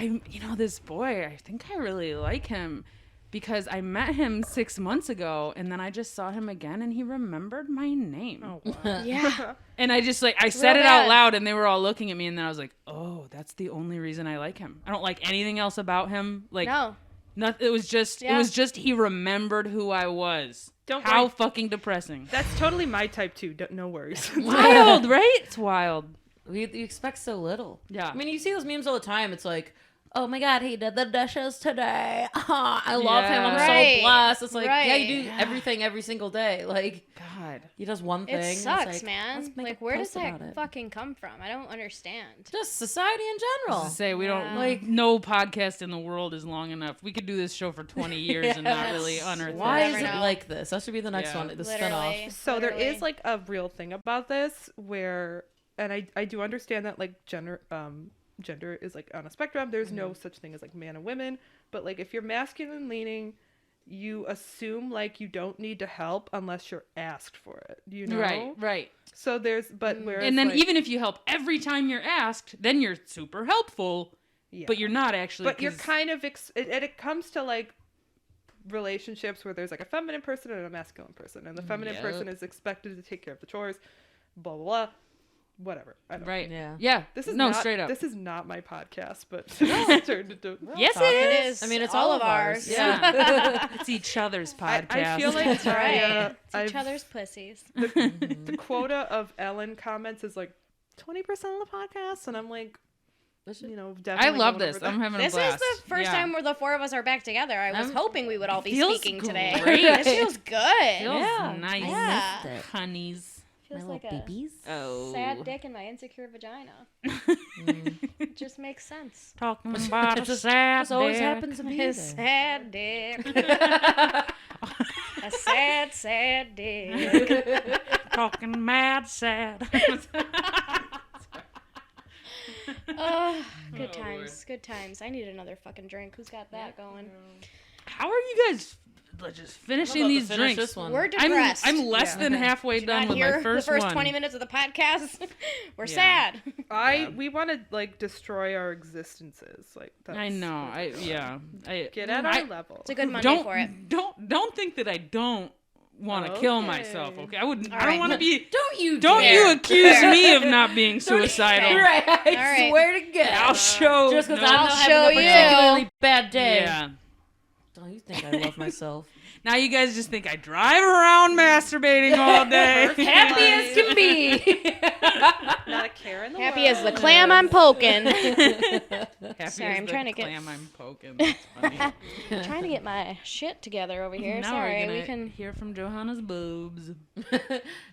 this boy, I think I really like him because I met him 6 months ago and then I just saw him again and he remembered my name. Oh, wow. Yeah. And I just I said Real it out bad. loud and they were all looking at me and then I was like, oh, that's the only reason I like him. I don't like anything else about him. Like, No. it was just Yeah. he remembered who I was. Don't How worry. fucking depressing. That's totally my type too. No worries. Wild, right? It's wild. You expect so little. Yeah. I mean, you see those memes all the time. It's like, oh my god, he did the dishes today. I love him. I'm Right. so blessed. It's like, yeah, you do Right. everything every single day. Like, God. he does one thing. It it's sucks, like, man. let's make Like, a where does post about that it. fucking come from? I don't understand. Just society in general. To say we don't Yeah. like no podcast in the world is long enough. We could do this show for 20 years and not really unearth Why Never is it know. like this? That should be the next Yeah. one. The Literally. spinoff. So there Literally. is like a real thing about this where, and I do understand that like gender is like on a spectrum. There's no such thing as like man and women, but like if you're masculine leaning, you assume like you don't need to help unless you're asked for it. You know? Right. So there's, but whereas And then like, even if you help every time you're asked, then you're super helpful, yeah. but you're not actually. But you're 'cause- kind of it comes to like relationships where there's like a feminine person and a masculine person, and the feminine Yep. person is expected to take care of the chores, blah blah blah, whatever. I don't know. right. Yeah. Yeah. This is no not, straight up. This is not my podcast, but it's turned into Yes, talking. It is. I mean, it's all all of of ours. ours. Yeah. It's each other's podcast. I feel like That's right. It's I've- each other's pussies. the quota of Ellen comments is like 20% of the podcast, and I'm like, you know, I definitely love going this. over I'm that. having This a is blast. the first Yeah. time where the four of us are back together. I was I'm- hoping we would all be Feels speaking today. great. This feels good. Feels Yeah. nice. Yeah. Honeys. Feels My like little a babies. Oh. sad dick in my insecure vagina. It just makes sense. Talking about a sad This always dick. happens to me. A sad dick. A sad, sad dick. Talking mad sad. Oh, good Oh, times. Good times. I need another fucking drink. Who's got that going? How are you guys just finishing these drinks. This one. We're depressed. I'm less than halfway done with my first the first one. 20 minutes of the podcast. We're Yeah. sad. We want to like destroy our existences. Like that's, I know. Get at our level. It's a good Monday for it. Don't think that I don't want to kill myself. Okay, I wouldn't. I don't want to be. Don't you accuse me of not being suicidal. Right. I right. swear to God. I'll show. Just because no, I'm not show having a you. particularly bad day. Yeah. Don't you think I love myself? Now you guys just think I drive around masturbating all day. Happy as can be. Not a care in the Happy world. as the clam I'm poking. Happy Sorry, as I'm the trying to get- clam I'm poking. That's funny. Trying to get my shit together over here. Now Sorry, we're gonna we can. hear from Johanna's boobs.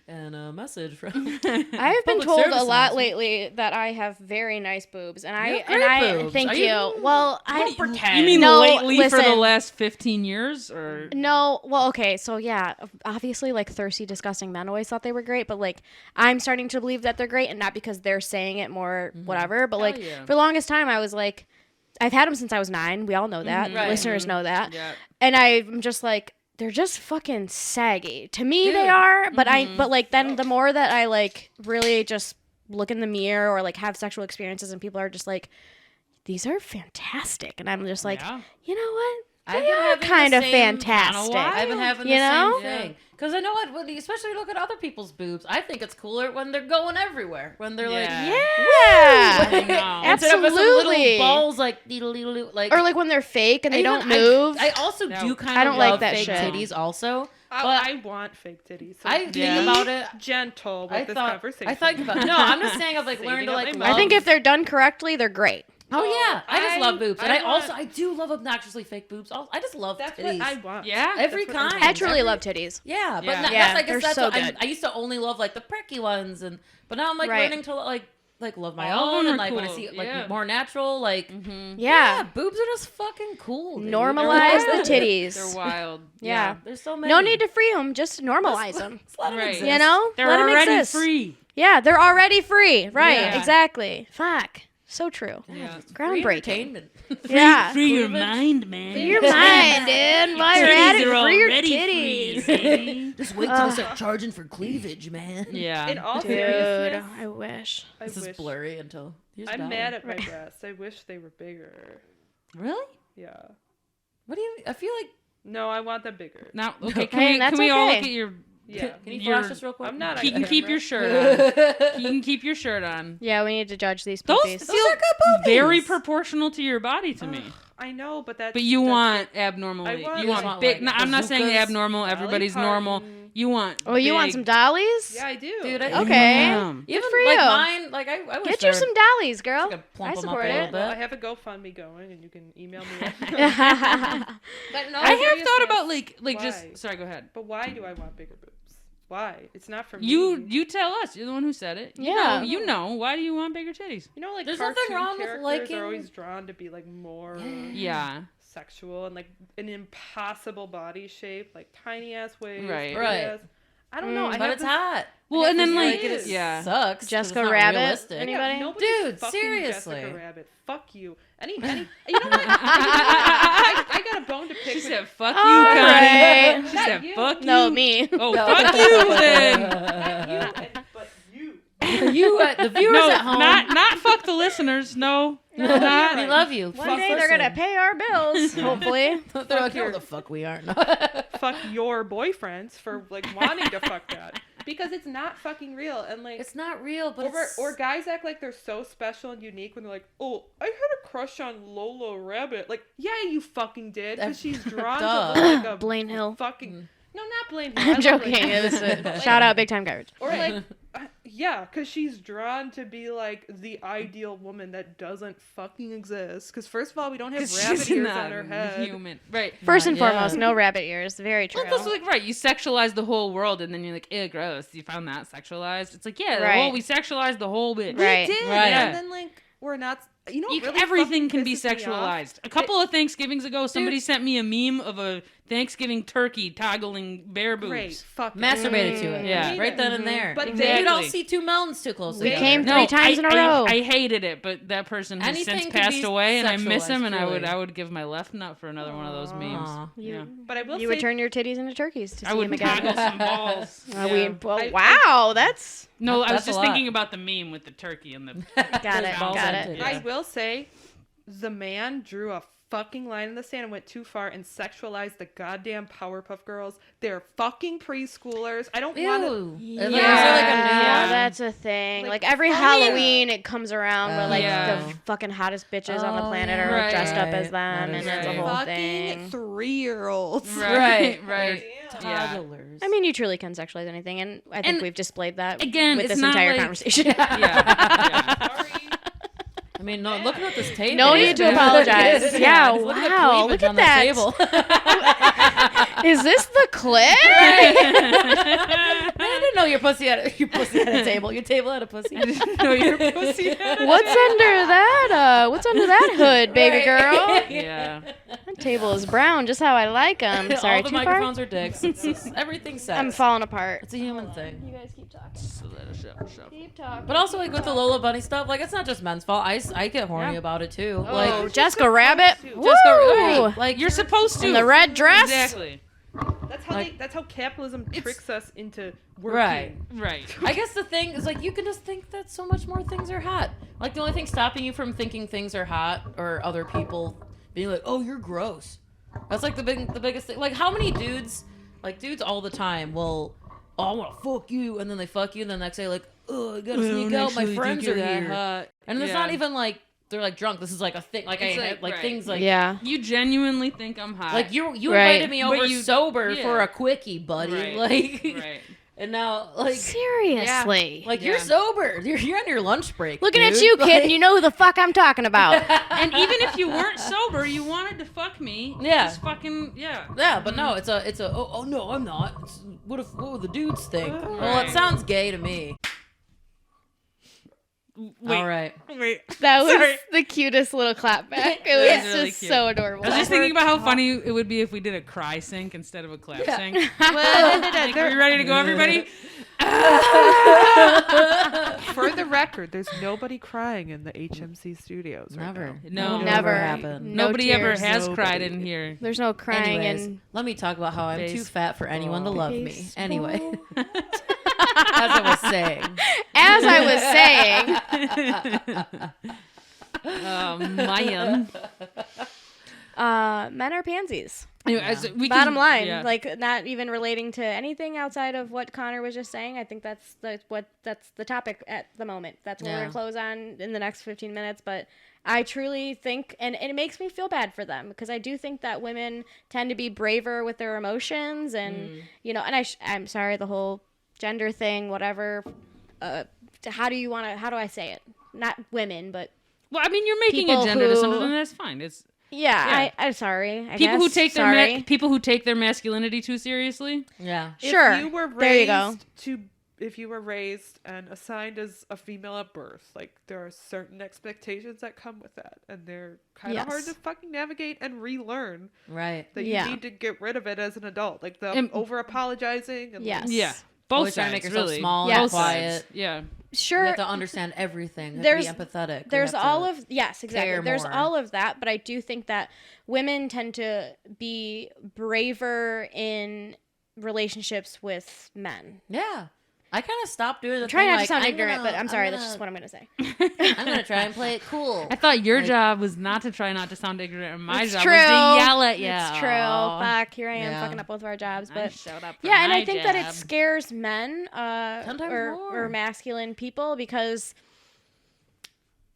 And a message from. I've been Public told service a lot announcement. lately that I have very nice boobs, and You have great boobs. thank Are you. you- Well, I You mean No, lately for the listen. last 15 years, or No, well, okay, so yeah, obviously, like, thirsty, disgusting men always thought they were great, but, like, I'm starting to believe that they're great, and not because they're saying it more, whatever, but, like, yeah. for the longest time, I was like, I've had them since I was 9, we all know that, Right. listeners know that, yeah, and I'm just like, they're just fucking saggy. To me, they are, but but, like, then the more that I, like, really just look in the mirror or, like, have sexual experiences, and people are just like, these are fantastic, and I'm just like, Yeah. you know what? I've They been are having the kind of same- fantastic. I've been having the You know? same thing. Because I know what, especially look at other people's boobs. I think it's cooler when they're going everywhere. When they're like, Yeah. Yeah. I know. instead of some Absolutely. little balls like deedle like. Or like when they're fake and they even- don't move. I also No. do kind I of don't like love that fake shit. titties also. But I want fake titties. So I think Yeah. about it. gentle with I this thought. conversation. I think about. No, I'm just saying I've like Saving learned to up like. my Love, I think if they're done correctly, they're great. Oh yeah, I just love boobs, and I I do love obnoxiously fake boobs. I just love That's titties. what I want. Yeah. Every That's what I kind. I truly love titties. Yeah, but Yeah. that's, Yeah, I guess they're that's so what good. I used to only love like the pricky ones, but now I'm like Right. learning to like love my All of own, them and are like when I cool, see like yeah. more natural, like Yeah. boobs are just fucking cool. Dude. Normalize They're the titties. They're wild. Yeah. There's so many. No need to free them. Just normalize them. Just let 'em Right. exist. You know? They're Let them already exist. free. Yeah, they're already free. Right. Yeah. Exactly. Fuck. So true. Yeah. Free Groundbreaking. entertainment. Yeah. Free your mind, man. Free your mind, dude. While you're at it, free your titties. baby. Just wait till I start charging for cleavage, man. Yeah. In all Dude, seriousness, I wish. I This wish. is blurry until here's I'm Dolly. mad at my breasts. I wish they were bigger. Really? Yeah. What do you? I feel like. No, I want them bigger. Now, okay. Hey, that's Can we all okay. look at your? Yeah. Can you You're- flash this real quick? I'm not. You on can keep camera. your shirt on. You can keep your shirt on. Yeah, we need to judge these Those poopies. feel very proportional to your body to me. I know, but that's. But you that's want abnormally. I want- You You want want, big. like, No, I'm not saying bazookas, abnormal. Everybody's normal. parton. You want. Oh, you want big- some dollies? Yeah, I do. Dude, I, Okay. Damn. Even for like you. mine, like I wish Get you there- some dollies, girl. I could plump I 'em up support a little it. bit. Well, I have a GoFundMe going, and you can email me. But no, I have thought seriousness, about like why? just. Sorry, go ahead. But why do I want bigger boobs? Why? It's not for me. You tell us. You're the one who said it. Yeah. You know. Why do you want bigger titties? You know, like There's cartoon nothing wrong with characters liking- are always drawn to be like more Yeah. sexual and like an impossible body shape, like tiny ass waist. Right. big Right. ass- I don't know. I but have it's this- hot. Well, and then like it is. yeah. Sucks. 'cause Jessica it's not Rabbit? realistic. Any- Yeah, Anybody? nobody's Dude, fucking seriously. Jessica Rabbit. Fuck you. Any you know what? I got a bone to pick. She with said, "Fuck All you, Connie." right. She Not said, you. "Fuck you." No, me. Oh, fuck you then. not you, but you. You, the viewers No, at home. not fuck the listeners. No, not. we love you. One day they're gonna pay our bills, hopefully. They're like, no, the fuck we aren't. Fuck your boyfriends for like wanting to fuck that because it's not fucking real and like It's not real, but or guys act like they're so special and unique when they're like, oh, I had a crush on Lola Rabbit. Like, yeah, you fucking did because she's drawn Duh. to look like a Blaine Hill. fucking. No, not Blaine Hill. I I'm love joking. Blaine Hill. It was a shout out, Big Time Garbage. Or like, yeah, because she's drawn to be like the ideal woman that doesn't fucking exist. Because first of all, we don't have rabbit She's ears not on her head. human, right? First and Not foremost, yet. no rabbit ears. Very true. Well, that's like right. You sexualize the whole world, and then you're like, "Ew, gross." You found that sexualized. It's like, yeah, Right. we sexualized the whole bit. Right. We did, Right. and then like we're not. You know, what really Everything fucking can be pisses me off? sexualized. A couple of Thanksgivings ago, somebody sent me a meme of a Thanksgiving turkey toggling bare boobs. Great. Fuck it. Masturbated to it. Yeah. Right then and there. But Exactly. You don't see two mountains too close We together. came 3 times in a row. I hated it, but that person has Anything since could passed be away, and I miss him, sexualized, and really. I would give my left nut for another one of those memes. Aw. Yeah. But I will You say would turn your titties into turkeys to I see would him again. toggle some balls. Well, wow, that's No, I was That's a just lot. thinking about the meme with the turkey and the. got it. balls Got and it. titties. I will say, the man drew a fucking line in the sand and went too far and sexualized the goddamn Powerpuff Girls. They're fucking preschoolers. I don't want to. Ew. Yeah, Is there like a new one? that's a thing. Like, Like every fuck Halloween, it comes around where like Yeah. the fucking hottest bitches on the Oh, planet yeah. are Right. dressed up as Right. them, That and is it's a right. whole Fucking thing. 3-year-olds. Right, right. Yeah. Toddlers. I mean, you truly can sexualize anything, and I think And we've displayed that again, with it's this not entire like- conversation. Yeah. Sorry. I mean, no, looking at this table. No need to apologize. Yeah, Look at the wow, cleavage look at on the that. table. Is this the Clit? I didn't know your pussy had a table. Your table had a pussy. No, your pussy. What's under that? What's under that hood, baby girl? Yeah. That table is brown, just how I like them. Sorry, All the too far. microphones are dicks. It's everything's sex. I'm falling apart. It's a human thing. You guys keep talking. Keep talking. But also, like with the Lola Bunny stuff, like it's not just men's fault. I get horny about it too. Oh, Like Jessica Rabbit. Woo! right, like You're supposed to. In the red dress. Exactly. That's how capitalism tricks us into working. right. Right. I guess the thing is like you can just think that so much more things are hot. Like the only thing stopping you from thinking things are hot or other people being like, "Oh, you're gross." That's like the biggest thing. Like how many dudes all the time will, "Oh, I want to fuck you," and then they fuck you, and then the next day like, "Oh, I gotta sneak out. My friends are here." And it's not even like they're like drunk. This is like a thing. Like It's I like, had like right. things like Yeah. You genuinely think I'm hot. like you Right. invited me But over you- sober yeah. for a quickie, buddy. Right. Like Right. and now like Seriously. like Yeah. you're sober. You're on your lunch break. Looking at dude. you, kid, Like- and you know who the fuck I'm talking about. And even if you weren't sober, you wanted to fuck me. Yeah. Just fucking Yeah, but no, it's a oh no, I'm not. What would the dudes think? Well, Right. it sounds gay to me. Wait. All right. Wait. That was Sorry. the cutest little clapback. It was It was really just cute. so adorable. I was just thinking about how funny it would be if we did a cry sync instead of a clap sync. Well, Like, are you ready to go, everybody? for the record, there's nobody crying in the HMC studios right Never. No. Never. happened. No Nobody ever tears. has Nobody. cried in here. There's no crying Anyways, and let me talk about how I'm too Baseball. fat for anyone to love me. Baseball. Anyway, as I was saying. as I was saying, Man. men are pansies. Anyway, as we Bottom can- line, yeah. like not even relating to anything outside of what Connor was just saying. I think that's the topic at the moment. That's what we're Yeah. gonna close on in the next 15 minutes. But I truly think, and it makes me feel bad for them because I do think that women tend to be braver with their emotions, and you know, and I'm sorry, the whole gender thing, whatever. How do I say it? Not women, but Well, I mean, you're making people a gender to who- something, and that's fine. It's yeah. I'm sorry. I people who guess. take sorry. people who take their masculinity too seriously. Yeah. Sure. If you were raised There you go. if you were raised and assigned as a female at birth, like there are certain expectations that come with that, and they're kind of hard Yes. to fucking navigate and relearn. Right. That you Yeah. need to get rid of it as an adult, like the And- over apologizing. And Yes. Yeah, both Always sides. trying to make yourself really. small Yes. and quiet. Yeah. Sure. You have to understand everything. You There's- have to be empathetic. You There's have to- all of yes, exactly. care There's more. all of that, but I do think that women tend to be braver in relationships with men. Yeah. I kind of stopped doing the Try thing not like, to sound I'm ignorant, gonna- but I'm sorry, I'm that's gonna- just what I'm gonna say. I'm gonna try and play it cool. I thought your Like- job was not to try not to sound ignorant, and my It's job true. was to yell at you. It's true. Fuck, here I am Yeah. fucking up both of our jobs, I but showed up for yeah, and my I think that it job. scares men Sometimes or more. masculine people because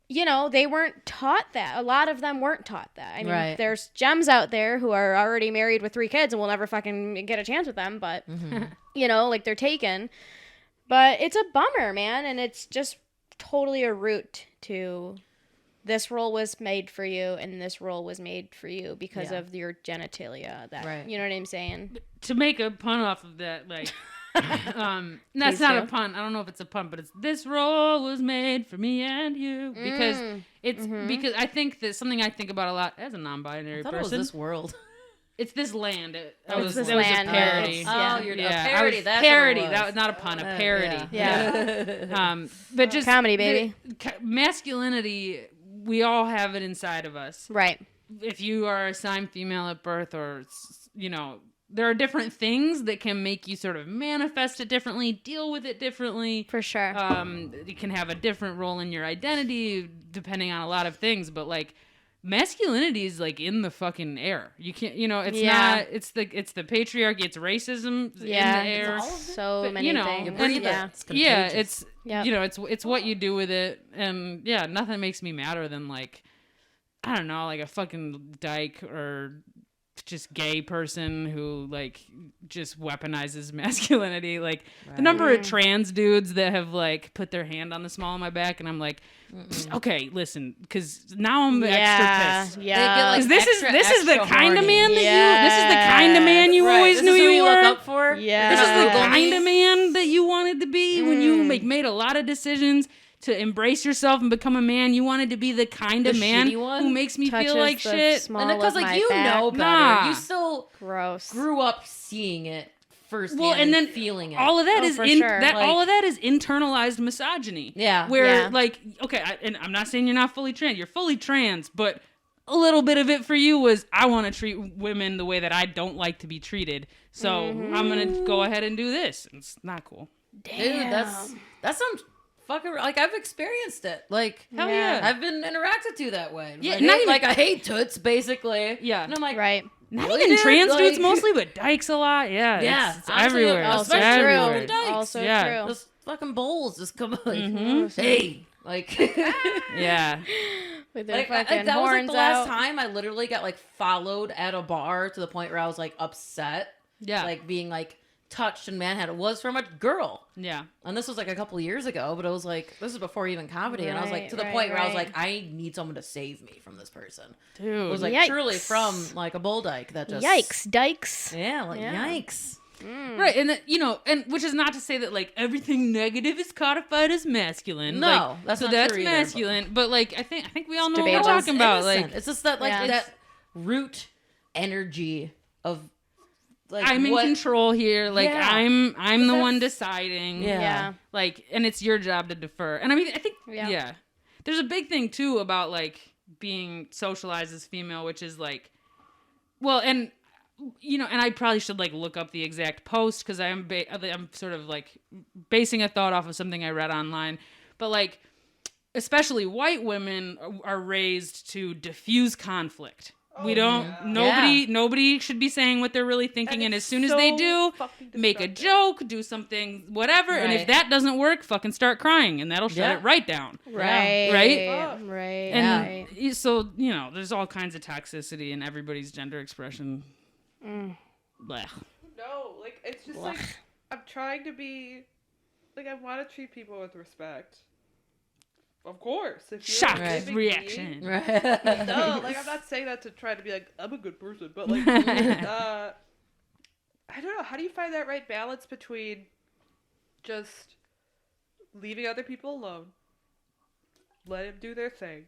you know, they weren't taught that. A lot of them weren't taught that. I mean, Right. there's gems out there who are already married with 3 kids and will never fucking get a chance with them, but you know, like they're taken. But it's a bummer, man, and it's just totally a root to this role was made for you and this role was made for you because Yeah. of your genitalia. That Right. you know what I'm saying? To make a pun off of that, like, that's Please not do. a pun. I don't know if it's a pun, but it's this role was made for me and you because it's because I think that something I think about a lot as a non-binary I thought it was person. this world. It's this land. It It's was this it was land, a parody. it's- Oh, yeah. you're Yeah, a parody. That's parody. what it That was. was not a pun. A parody. Yeah. But just Comedy, baby. Masculinity. We all have it inside of us. Right. If you are assigned female at birth, or there are different things that can make you sort of manifest it differently, deal with it differently. For sure. It can have a different role in your identity depending on a lot of things, but like masculinity is like in the fucking air. You can't, it's Yeah. not. It's the patriarchy. It's racism Yeah. in the air. So But, many you know, things. You breathe yeah. it. It's Yeah, contagious. it's it's what you do with it, and yeah, nothing makes me madder than like, I don't know, like a fucking dyke or just gay person who like just weaponizes masculinity. Like the number of trans dudes that have like put their hand on the small of my back, and I'm like, okay, listen, because now I'm extra pissed. Yeah. They get, like, 'Cause this is the extra kind of horny. man that this is the kind of man you Right, always this knew is who you look were. up for. Yeah. This is the Google kind me. of man that you wanted to be when you made a lot of decisions to embrace yourself and become a man. You wanted to be the kind of The man shitty one? who makes me Touches feel like the shit. small And because of like my you back. know better, Nah. you still Gross. grew up seeing it firsthand. Well, and then feeling it. all of that Oh, is for sure. all of that is internalized misogyny. Yeah. Where Yeah. like, okay, and I'm not saying you're not fully trans. You're fully trans, but a little bit of it for you was, I want to treat women the way that I don't like to be treated. So I'm gonna go ahead and do this. It's not cool. Dude, that sounds fucking like I've experienced it. Like Hell Yeah. yeah. I've been interacted to that way. Yeah, Like, not even- like I hate toots basically. Yeah. And I'm like, Right. Not Really, even dude? trans dudes Like- mostly, but dykes a lot. Yeah. Yeah, It's honestly, everywhere. It's especially Also everywhere. fucking true. dykes. Also Yeah. true. those fucking bowls just come like, Mhm. hey, like. Yeah. With their Like, fucking that was like horns the last out. time I literally got like followed at a bar to the point where I was like upset, Yeah. like being like touched and manhandled. It was from a girl, Yeah. and this was like a couple years ago. But it was like this is before even comedy, and I was like to the Right, point where I was right. like, I need someone to save me from this person. Dude. It was like Yikes. truly from like a bull dyke that just Yikes, dykes. Yeah, like Yeah. yikes. Right, and and which is not to say that like everything negative is codified as masculine. No, Like, that's so not that's true either, masculine. But like I think we all know what we're debatable. talking about. Innocent. Like It's just that like Yeah. that root energy of like I'm in what- control here. Like Yeah. I'm the that's- one deciding. Yeah. Yeah. Like, and it's your job to defer. And I mean, I think Yeah. there's a big thing too about like being socialized as female, which is like, well, and and I probably should like look up the exact post because I'm sort of like basing a thought off of something I read online, but like, especially white women are raised to diffuse conflict. We don't. Nobody should be saying what they're really thinking, and as it's soon as they so do, fucking make a destructive. joke, do something, whatever. And if Right. that doesn't work, fucking start crying, and that'll shut Yeah. it right down. Right. Right? Right. And right. so there's all kinds of toxicity in everybody's gender expression. Blech. No, like it's just like I'm trying to be like I want to treat people with respect. Of course, if you're Shocked giving reaction. Me, Right. no, like I'm not saying that to try to be like I'm a good person, but like I don't know. How do you find that right balance between just leaving other people alone, let them do their thing,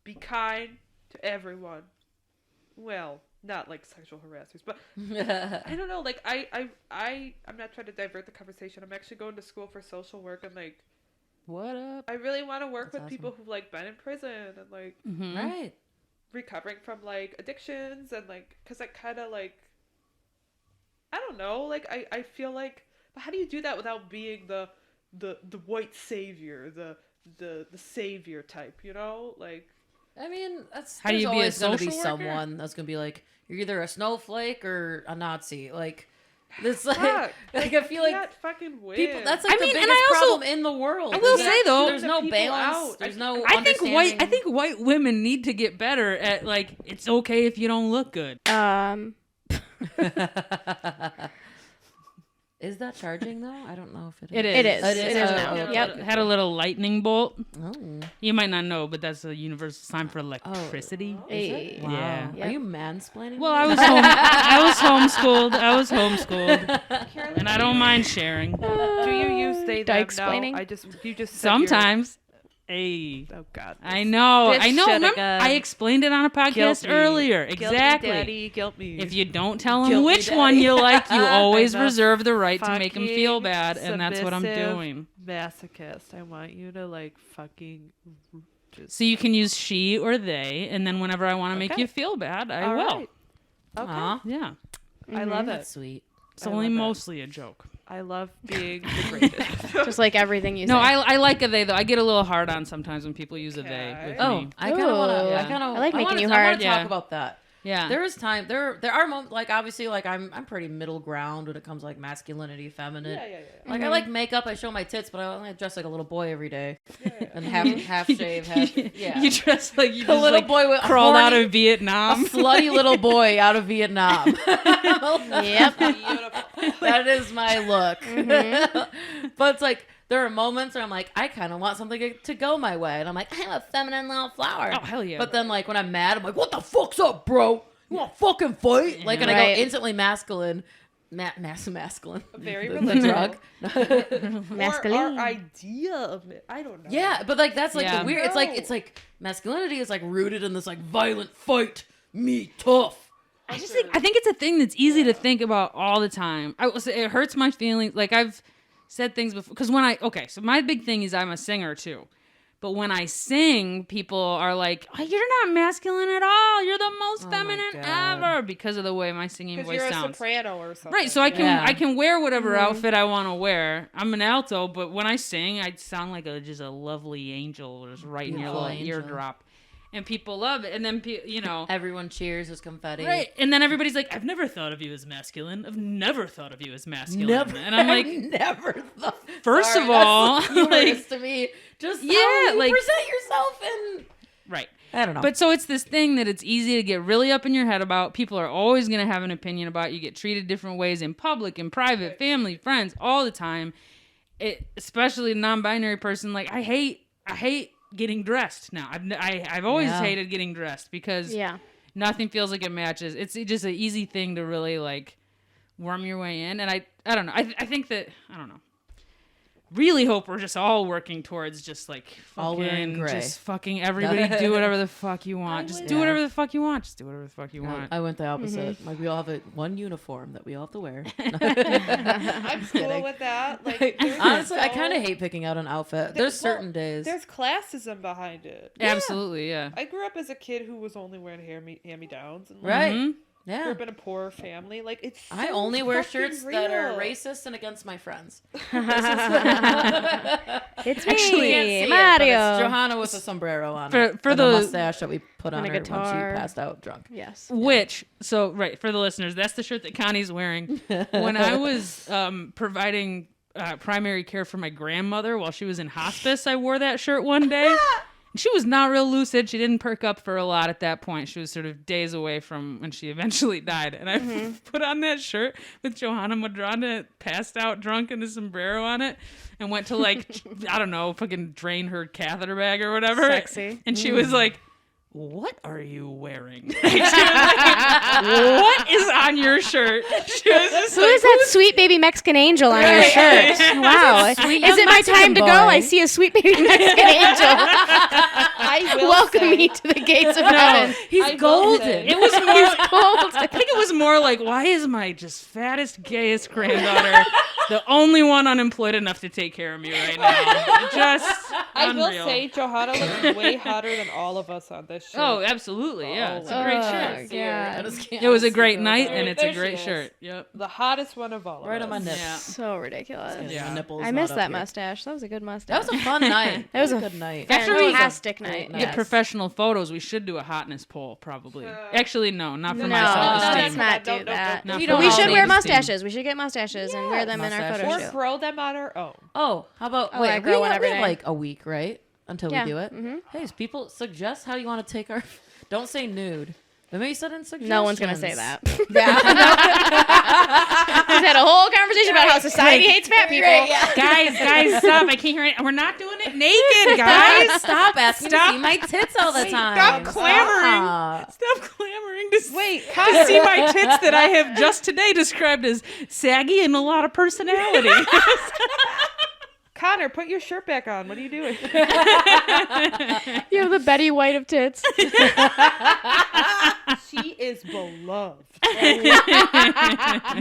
be kind to everyone? Well, not like sexual harassers, but I don't know. Like I'm not trying to divert the conversation. I'm actually going to school for social work, and like What up? I really want to work That's with people who've like been in prison and like Mm-hmm. Right. recovering from like addictions and like because I kind of like I don't know, like I feel like, but how do you do that without being the white savior, the savior type, you know? Like I mean, that's How do there's you be a always going to be social worker? someone that's going to be like, you're either a snowflake or a Nazi. Like, it's like, fuck, like I feel like can't fucking win. people. That's like I mean, the and biggest I also- problem in the world. I will is say, that though- there's no people balance. out. There's no. I think understanding. white women need to get better at like it's okay if you don't look good. Is that charging though? I don't know if it is. It is. It is. It It is is oh, now. okay. Yep. Had a little lightning bolt. Oh. You might not know, but that's a universal sign for electricity. Hey. Wow. Yeah. Are you mansplaining? Well, me? I was homeschooled, and I don't mind sharing. do you use they them now? Dyke-splaining? You just said your- Sometimes. Hey. Oh God. I know. This shit Remember, again. I explained it on a podcast Guilt me. earlier. Guilt me, Exactly. Daddy, guilt me. If you don't tell him Guilt me, which one Daddy. you like, you always I'm a reserve the right to make him feel fucking bad, and that's what I'm submissive doing. Masochist. I want you to like fucking. So you can use she or they, and then whenever I want to make Okay. you feel bad, I All will. right. Okay. Aw, Yeah. I love that's it. sweet. It's I only love it. mostly a joke. I love being degraded. Just like everything you say. No, I like a they though. I get a little hard on sometimes when people use a they Okay. with Oh, me. I kind of want to. Ooh. I kind of. I like making wanna, you I want hard. to talk Yeah. about that. Yeah. There is time. There are moments like obviously like I'm pretty middle ground when it comes like masculinity, feminine. yeah. Like I like makeup. I show my tits, but I only dress like a little boy every day, and half shave, half yeah. You dress like you a just little like boy with crawled out horny- of Vietnam. a slutty little boy out of Vietnam. Yep. That is my look. But it's like there are moments where I'm like, I kind of want something to go my way, and I'm like, I'm a feminine little flower. Oh, hell yeah. But then like when I'm mad, I'm like, what the fuck's up, bro? You want to fucking fight? Like, and I Right. go instantly masculine. Masculine. Very The relatable. drug. Masculine. Our idea of it. I don't know. Yeah, but like that's like Yeah. the weird. It's like masculinity is like rooted in this like violent fight, me tough. I think it's a thing that's easy to think about all the time. It hurts my feelings. Like I've said things before because so my big thing is I'm a singer too. But when I sing, people are like, oh, "You're not masculine at all. You're the most feminine God. ever," because of the way my singing Because voice you're a sounds. soprano or something. Right, so I Yeah. can wear whatever outfit I want to wear. I'm an alto, but when I sing, I sound like just a lovely angel just right in your Beautiful little angel. eardrop, and people love it. And then Everyone cheers as confetti. right, and then everybody's like, "I've never thought of you as masculine. I've never thought of you as masculine." Never. And I'm like, never. Thought. First Sorry, of all, that's humorous like- to me. Just Yeah, how you like- present yourself and right. I don't know. But so it's this thing that it's easy to get really up in your head about. People are always going to have an opinion about. You get treated different ways in public, in private, family, friends, all the time. Especially a non-binary person. Like I hate getting dressed now. I've always Yeah. hated getting dressed because Yeah. nothing feels like it matches. It's just an easy thing to really like worm your way in. And I don't know. I think that I don't know. Really hope we're just all working towards just like All wearing fucking gray. just fucking everybody do whatever the fuck you want. Just do Yeah. whatever the fuck you want. Just do whatever the fuck you want. I went the opposite. Like we all have one uniform that we all have to wear. I'm cool kidding. with that. Like, there's Honestly, I no- kind of hate picking out an outfit. There's certain days. There's classism behind it. Absolutely, yeah. I grew up as a kid who was only wearing hand-me-downs. And, like, Right. Mhm. grew Yeah. up in a poor family. Like, it's so I only wear fucking shirts that are real. racist and against my friends. It's Actually, me, Can't see it, but Mario. it's Johanna with a sombrero on For- it. for and the- a mustache that we put on and a her when guitar. she passed out drunk. Yes. Which, so right, for the listeners, that's the shirt that Connie's wearing. When I was providing primary care for my grandmother while she was in hospice, I wore that shirt one day. And she was not real lucid. She didn't perk up for a lot at that point. She was sort of days away from when she eventually died. And I put on that shirt with Johanna Medranda passed out drunk and a sombrero on it and went to like, I don't know, fucking drain her catheter bag or whatever. Sexy. And she was like, "What are you wearing?" She was like, "What is on your shirt?" She was just Who like, is that sweet baby Mexican angel on your shirt? Wow. Sweet Is young it my Mexican time to boy. go? I see a sweet baby Mexican angel. I will Welcome say, me to the gates of heaven. He's I will golden. say- It was more. Gold. I think it was more like, why is my just fattest, gayest granddaughter the only one unemployed enough to take care of me right now? Just I unreal. will say, Johanna looks way hotter than all of us on this show. Oh, absolutely, yeah. It's a great shirt. Yeah. I just can't It was a see great her. night, There and it's a she great is. shirt. Yep. The hottest one of all of Right us. on my nips. Yeah. So ridiculous. Yeah. My nipples I not missed up that here. mustache. That was a good mustache. That was a fun night. That was a good night. After we fantastic Great night. night. Get Yes. professional photos. We should do a hotness poll, probably. Actually, no, not for No, my let's self-esteem. not do No, no, that. no, We for don't my We should wear self-esteem. mustaches. We should get mustaches and wear them in our Mustaches. photo Or shoot. grow them on our own. Oh, how about Oh, wait? I grow one every we have day. like a week, right? Until Yeah. we do it. Mhm. Hey, people suggest how you want to take our. Don't say nude. But maybe send in suggestions. No one's gonna say that. Yeah. We've had a whole conversation about how society hates fat people. Guys, stop! I can't hear it. We're not doing it naked, guys. Stop asking Stop. to see my tits all the time. Stop clamoring. Stop. Stop clamoring to Wait, to see my tits that I have just today described as saggy and a lot of personality. Connor, put your shirt back on. What are you doing? You have the Betty White of tits. She is beloved. You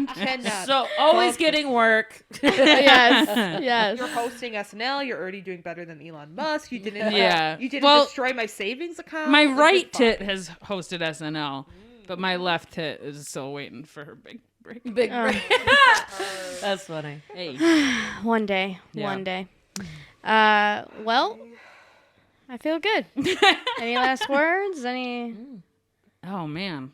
cannot. So always getting work. Yes. Yes. You're hosting SNL. You're already doing better than Elon Musk. You didn't. Yeah. You didn't Well, destroy my savings account. My Like, right you're tit fine. has hosted SNL, but my left tit is still waiting for her big break. Big break. That's funny. Hey. One day. Yeah. One day. Well, I feel good. Any last words? Any? Oh man,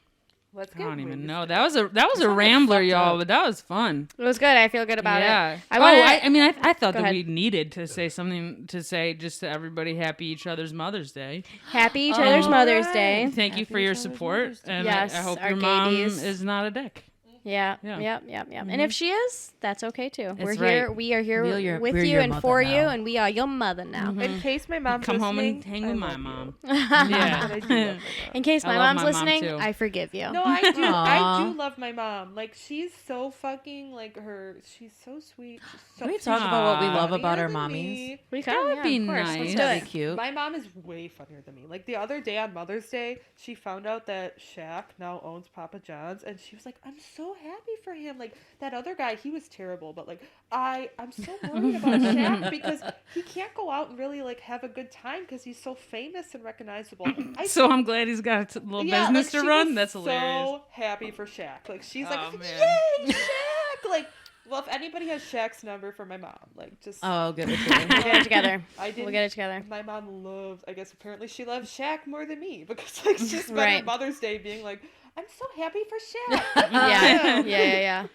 Let's I get don't even really know. That was a rambler, y'all, but that was fun. It was good. I feel good about Yeah. it. I mean, I thought Go that ahead. we needed to say something to say just to everybody happy each other's Mother's Day. Happy each other's Mother's right. Day. Thank you for your support, and Yes, I hope our your mom gaydies. is not a dick. Yeah. Yeah. Yep. And if she is, that's okay too. We're That's here. right. We are here We're with your you and mother for you, now. and we are your mother now. In case my mom's Come home and listening, hang I with my love you. mom. But I do Yeah. love my mom. In case I my love mom's my mom, listening, too. I forgive you. No, I do. I Aw. do love my mom. Like she's so fucking like her. She's so sweet. She's so, Can we she's talk about what we love funnier about our than mommies? me. We can. That would yeah, be of course. nice. Let's do That'd it. be cute. My mom is way funnier than me. Like the other day on Mother's Day, she found out that Shaq now owns Papa John's, and she was like, "I'm so happy for him." Like that other guy, he was terrible, but like I'm so worried about Shaq because he can't go out and really like have a good time because he's so famous and recognizable. So I'm glad he's got a little business like, to she run. was That's hilarious. So happy for Shaq. Like she's Oh, like, man. "Yay, Shaq!" Like, well, if anybody has Shaq's number for my mom, like just Oh, I'll give it to We'll you. get it together. I didn't. We'll get it together. My mom loves. I guess apparently she loves Shaq more than me because like she spent Right. her Mother's Day being like, "I'm so happy for Shaq." Yeah.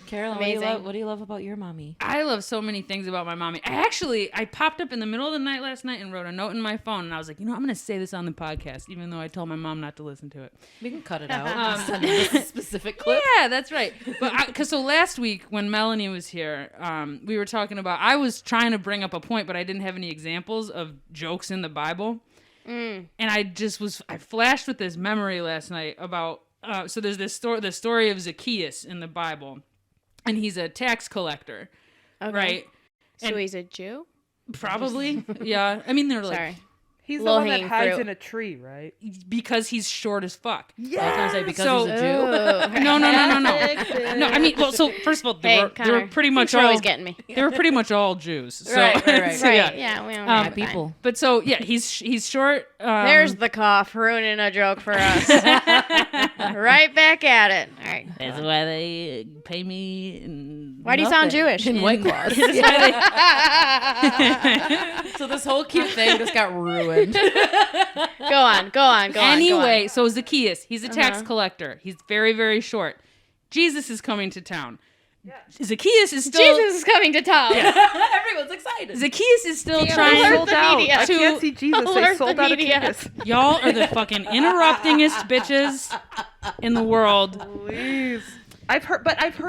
Carolyn, Amazing. what do you love about your mommy? I love so many things about my mommy. I popped up in the middle of the night last night and wrote a note in my phone, and I was like, I'm going to say this on the podcast, even though I told my mom not to listen to it. We can cut it out. Send us a specific clip. Yeah, that's right. But so last week when Melanie was here, we were talking about, I was trying to bring up a point, but I didn't have any examples of jokes in the Bible. And I flashed with this memory last night about, so there's the story of Zacchaeus in the Bible. And he's a tax collector, Okay. right? So And- he's a Jew? Probably, yeah. I mean, they're like, Sorry. He's the one that Low-hanging hides fruit. in a tree, right? because he's short as fuck. I was gonna say because So- he's a Jew. Ooh. No. No, I mean, well, so first of all, they Hey, were Connor, pretty much control's all getting me. they were pretty much all Jews. So, Right. so, Right. yeah. We don't Um, have People. But so yeah, he's short. There's the cough ruining a joke for us. Right back at it. All right. that's why they pay me. In Why do you sound Nothing. Jewish? In White Claws. That's why they- So this whole cute thing just got ruined. Go on. Anyway, so Zacchaeus, he's a tax Uh-huh. collector. He's very, very short. Jesus is coming to town. Zacchaeus is still Jesus is coming to town. Everyone's excited. Zacchaeus is still Alert trying the media. I to can't see Jesus. They Alert sold the out of media. tickets. y'all are the fucking interruptingest bitches in the world. Please. I've heard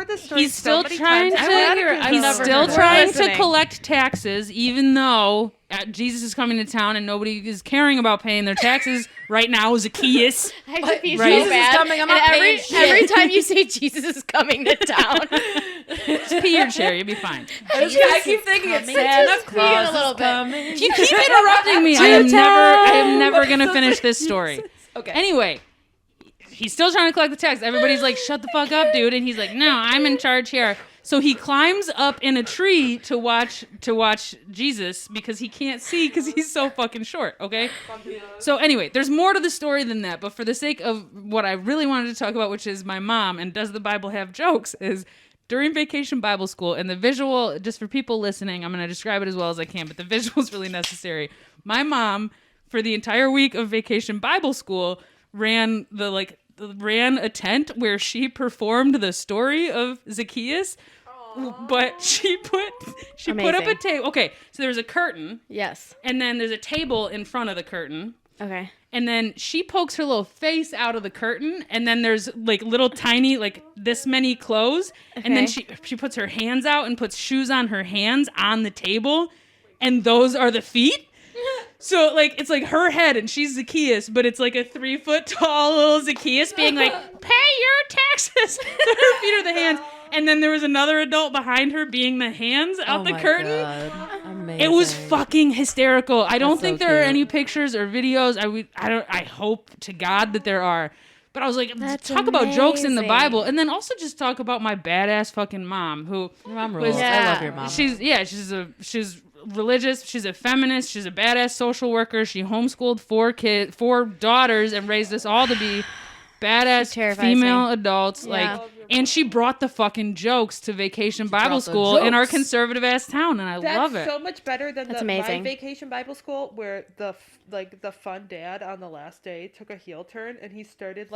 this story. He's still so many trying times. to I've he's never still heard of it. trying to Listening. collect taxes, even though Jesus is coming to town and nobody is caring about paying their taxes right now. Zacchaeus. I have to pee Right. so Jesus is bad. coming, I'm and not every, paying shit. every time you say Jesus is coming to town, Just pee your chair, you'll be fine. I keep thinking it's Santa just peeing Claus a little is bit. coming. If you keep interrupting me, I am never gonna finish this story. Okay. Anyway, he's still trying to collect the tax. Everybody's like, "Shut the fuck up, dude!" And he's like, "No, I'm in charge here." So he climbs up in a tree to watch Jesus because he can't see because he's so fucking short. Okay. So anyway, there's more to the story than that. But for the sake of what I really wanted to talk about, which is my mom and does the Bible have jokes, is during Vacation Bible School, and the visual, just for people listening, I'm going to describe it as well as I can, but the visual is really necessary. My mom, for the entire week of Vacation Bible School, ran a tent where she performed the story of Zacchaeus. But she put up a Amazing. table. Okay, so there's a curtain, yes. and then there's a table in front of the curtain. Okay. And then she pokes her little face out of the curtain, and then there's like little tiny, like this many clothes. And then Okay. she puts her hands out and puts shoes on her hands on the table, and those are the feet. So like it's like her head and she's Zacchaeus, but it's like a 3 foot tall little Zacchaeus being like, "Pay your taxes." So her feet are the hands. and then there was another adult behind her being the hands out the curtain. God. Amazing. It was fucking hysterical. I don't so think there are cute. any pictures or videos. I hope to God that there are. But I was like, That's talk about jokes in the amazing. Bible, and then also just talk about my badass fucking mom, who Your mom was- rules. I Yeah. love your mom. she's religious, she's a feminist, she's a badass social worker. She homeschooled 4 daughters, and raised us all to be badass terrifies female me. adults. Yeah. Like, and she brought the fucking jokes to Vacation Bible brought the School in our jokes. conservative ass town, and I That's love it. so much better than That's my amazing. vacation Bible school, where the fun dad on the last day took a heel turn, and he started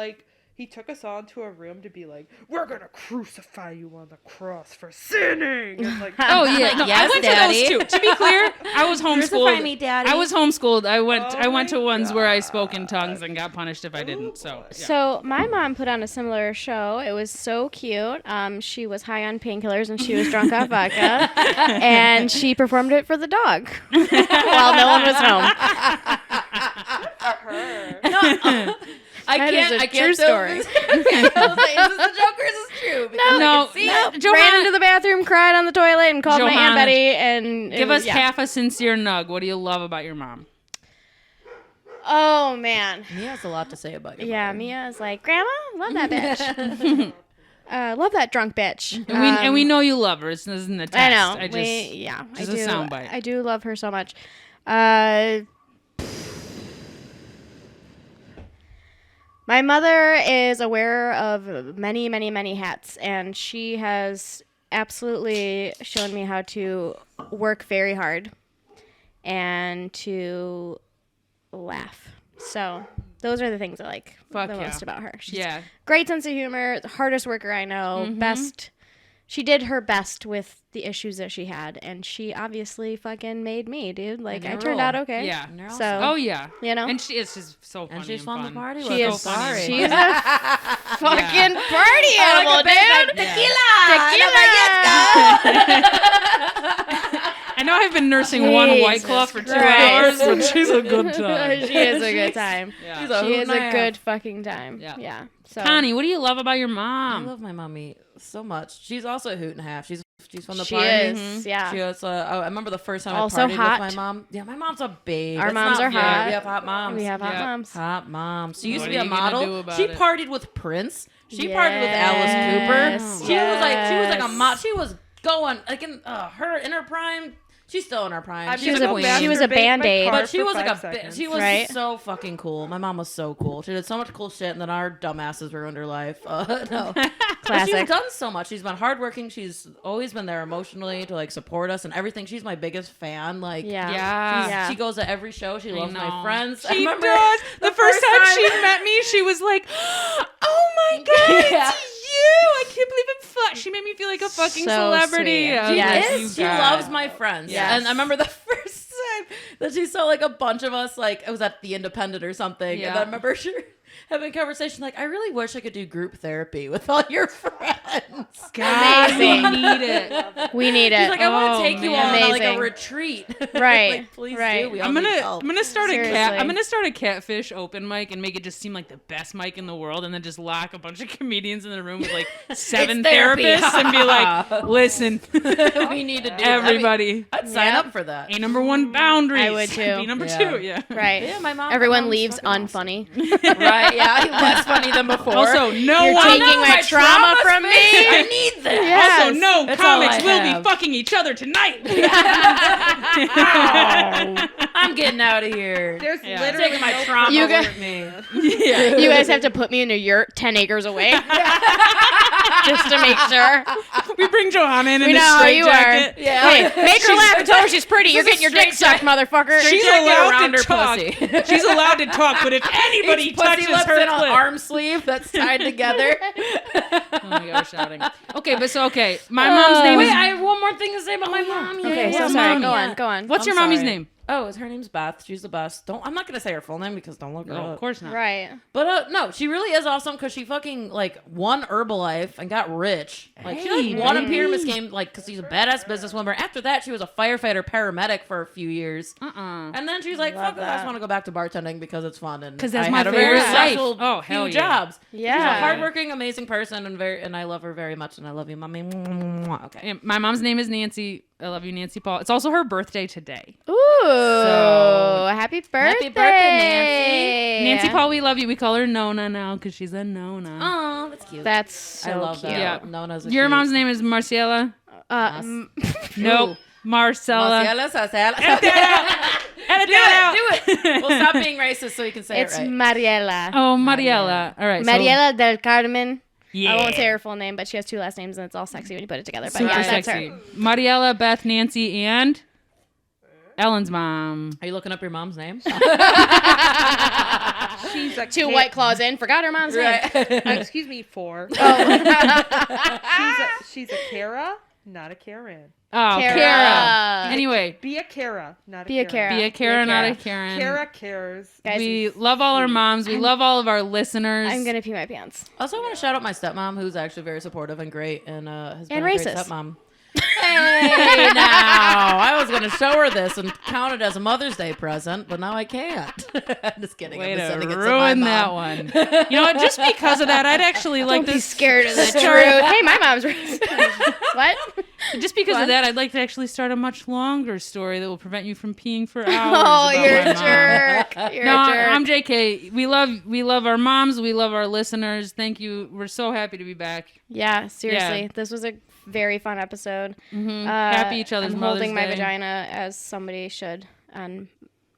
he took us all into a room to be like, we're gonna crucify you on the cross for sinning. It's like, Oh yeah, no, I Yes, went Daddy. to those too. To be clear, I was homeschooled. Crucify me, Daddy. I was homeschooled. I went Oh to my ones where I spoke in tongues and got punished if I didn't. So yeah. So my mom put on a similar show. It was so cute. She was high on painkillers and she was drunk off vodka, and she performed it for the dog while no one was home. I That is can't. a I true can't tell story. This. I was like, is this a joke or is this true? Because I No, can see no, it. Johanna, Ran into the bathroom, cried on the toilet, and called my Aunt Johanna, Betty. And it give was- us yeah. half a sincere nug. What do you love about your mom? Oh man. He has a lot to say about you. Yeah, Mia is like, Grandma, love that bitch. Love that drunk bitch. And we know you love her. This isn't a I test. know. Just I a do. soundbite. I do love her so much. My mother is aware of many, many, many hats, and she has absolutely shown me how to work very hard and to laugh. So those are the things I like Fuck the yeah. most about her. She's Yeah. great sense of humor, the hardest worker I know, best. She did her best with the issues that she had, and she obviously fucking made me, dude. Like, And I you turned rule. out okay. Yeah. And you're So, awesome. Oh yeah. you know? And she's so funny And she's and fun to party with. She I'm is. sorry. She's a fucking party animal, dude. I know I've been nursing one White Jesus Claw for 2 Christ. hours, but she's a good time. She is a good time. Yeah. She's a She hoot is and a half. good fucking time. Yeah. Yeah. So Connie, what do you love about your I mom? love my mommy so much. She's also a hoot and a half. She's from the she party. is. Yeah. She was. I remember the first time Also I partied hot. with my mom. Yeah, my mom's a babe. Our It's moms not are fair. hot. We have hot moms. We have hot Yeah. moms. Hot moms. She used What to be are a you gonna do model. about She it? partied with Prince. She partied with Alice Cooper. Yes. She was like a Yes. mod. She was going like in her prime. She's still in her prime. I'm She's She was gonna a- go queen. she was a masturbate my Band-Aid. car But she for was like 5 a seconds. she was Right? so fucking cool. My mom was so cool. She did so much cool shit, and then our dumbasses ruined her life. No, But she's Classic. done so much. She's been hardworking. She's always been there emotionally to like support us and everything. She's my biggest fan. Like, Yeah. Yeah. Yeah. she goes to every show. She loves my know. friends. I She remember does. The first time she met me, she was like, "Oh my god, Yeah. it's you! I can't believe I'm She made me feel like a fucking So celebrity." sweet. I was She like, Yes. "You is. She guys." loves my friends. Yes. And I remember the first time that she saw like a bunch of us, like it was at the Independent or something. Yeah. And I remember she having a conversation like, I really wish I could do group therapy with all your friends. God, we Amazing. need it. We need She's it. like, I want Oh, to take you man. all on like a Amazing. retreat. Right, Like, please right. do. We all I'm need gonna help. start Seriously. I'm gonna start a catfish open mic and make it just seem like the best mic in the world, and then just lock a bunch of comedians in the room with like 7 therapy. therapists and be like, "Listen, we need to do everybody, I'd sign Yeah. up for that. a number one boundaries. I would too. Be number Yeah. 2, yeah. Right. Yeah, my mom. Everyone my mom's leaves fucking awesome. unfunny. Right? Yeah, less funny than before. Also, no You're one. taking my trauma from me. I need that. Yes. Also, no That's all comics I will have. be fucking each other tonight. I'm getting out of here. There's Yeah. literally Taking my no trauma You got- with me. Yeah. You guys have to put me in a yurt 10 acres away. Just to make sure. We bring Johanna in We a know how straight you jacket. are. Yeah. Hey, make her laugh and tell her she's pretty. You're getting your dick sucked, motherfucker. She's jacket allowed around to her talk. pussy. She's allowed to talk, but if anybody Each pussy touches lips her in an clit, arm sleeve that's tied together. oh my god, we're shouting. Okay, my mom's name Wait, is. I have one more thing to say about my mom. Okay, Yeah, so yeah. sorry. Mom, Go yeah. on, go on. What's I'm your mommy's sorry. name? Oh, her name's Beth. She's the best. I'm not gonna say her full name because don't look her No, up. of course not. Right. But no, she really is awesome because she fucking like won Herbalife and got rich. Like she Hey, like won a baby. pyramid scheme like because she's a badass businesswoman. After that, she was a firefighter paramedic for a few years, and then she's like, "Fuck it, I just want to go back to bartending because it's fun." And 'Cause that's I my had a very favorite life. successful Oh, hell few yeah. jobs. Yeah. She's a hardworking, amazing person, and I love her very much, and I love you, mommy. Okay. And my mom's name is Nancy. I love you, Nancy Paul. It's also her birthday today. Ooh. Happy birthday. Happy birthday, Nancy Paul, we love you. We call her Nona now because she's a Nona. Oh, that's cute. That's so I love cute. that. Yeah. Nona's a Your cute. mom's name is Marcella. Nope. Marcella. Marcella Sacella. Edit that out. Do it. We'll stop being racist so you can say It's it right. Mariela. Oh, Mariela. All right. Mariela del Carmen. Yeah. I won't say her full name, but she has 2 last names, and it's all sexy when you put it together. But Super yeah, that's sexy. her. Mariela, Beth, Nancy, and Ellen's mom. Are you looking up your mom's name? She's a 2 White Claws in. Forgot her mom's name. excuse me, 4. Oh. She's a Kara, not a Karen. Oh, Kara. Kara. Anyway, Be a Kara, not a Be a Karen. Kara. be a Kara, not a Kara. Karen. Kara cares. Guys, We love all our moms. We love all of our listeners. I'm going to pee my pants. Also, I want to shout out my stepmom, who's actually very supportive and great, and has been And a great racist. stepmom. Hey, now I was going to show her this and count it as a Mother's Day present, but now I can't. Just kidding. Way I'm just to sending it to my ruin mom. that one. You know what? Just because of that, I'd actually like Don't be this. scared of the truth. Hey, my mom's racist. What? Just because What? of that, I'd like to actually start a much longer story that will prevent you from peeing for hours. Oh, about you're my a mom. jerk. You're No, a jerk. I'm JK. We love our moms. We love our listeners. Thank you. We're so happy to be back. Yeah, seriously. Yeah. This was a very fun episode. Happy each other's I'm Mother's holding my Day. vagina as somebody should on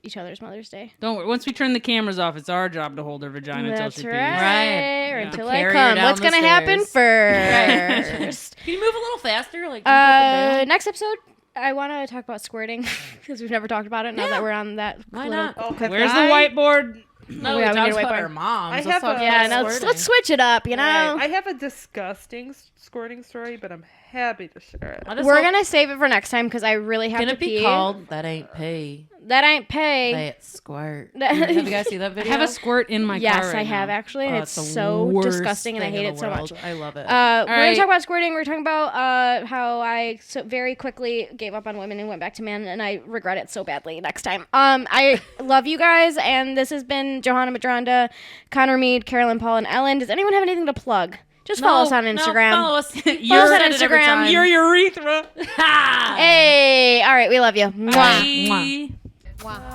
each other's Mother's Day. Don't worry. Once we turn the cameras off, it's our job to hold her vagina until That's she right. pees. Right. Or Yeah. until Carry I her come. down What's the going to happen first? Can you move a little faster? Like, jump up and down? Next episode, I want to talk about squirting because we've never talked about it now that we're on that. Why little- not? Oh, have Where's the I- whiteboard? No, yeah, we we need talked a about whiteboard. our moms. I Let's have talk a- about Yeah, now squirting. let's switch it up, you know? I have a disgusting squirting story, but I'm happy to share it. I just We're hope- going to save it for next time because I really have Can to it be pee. called That Ain't Pay? That ain't pay. That Squirt. Have you guys seen that I video? have a squirt in my car Yes, right I have now. actually, and Oh, it's the so worst disgusting, and I thing hate in it the so world. much. I love it. We're right. gonna talk about squirting. We're talking about how I very quickly gave up on women and went back to men, and I regret it so badly next time. I love you guys, and this has been Johanna Medranda, Connor Meade, Carolyn Paul, and Ellen. Does anyone have anything to plug? Just follow us on Instagram. No, follow us. Follow us on said it every Instagram. time. Your urethra. Hey, all right, we love you. Mwah. Bye. Mwah.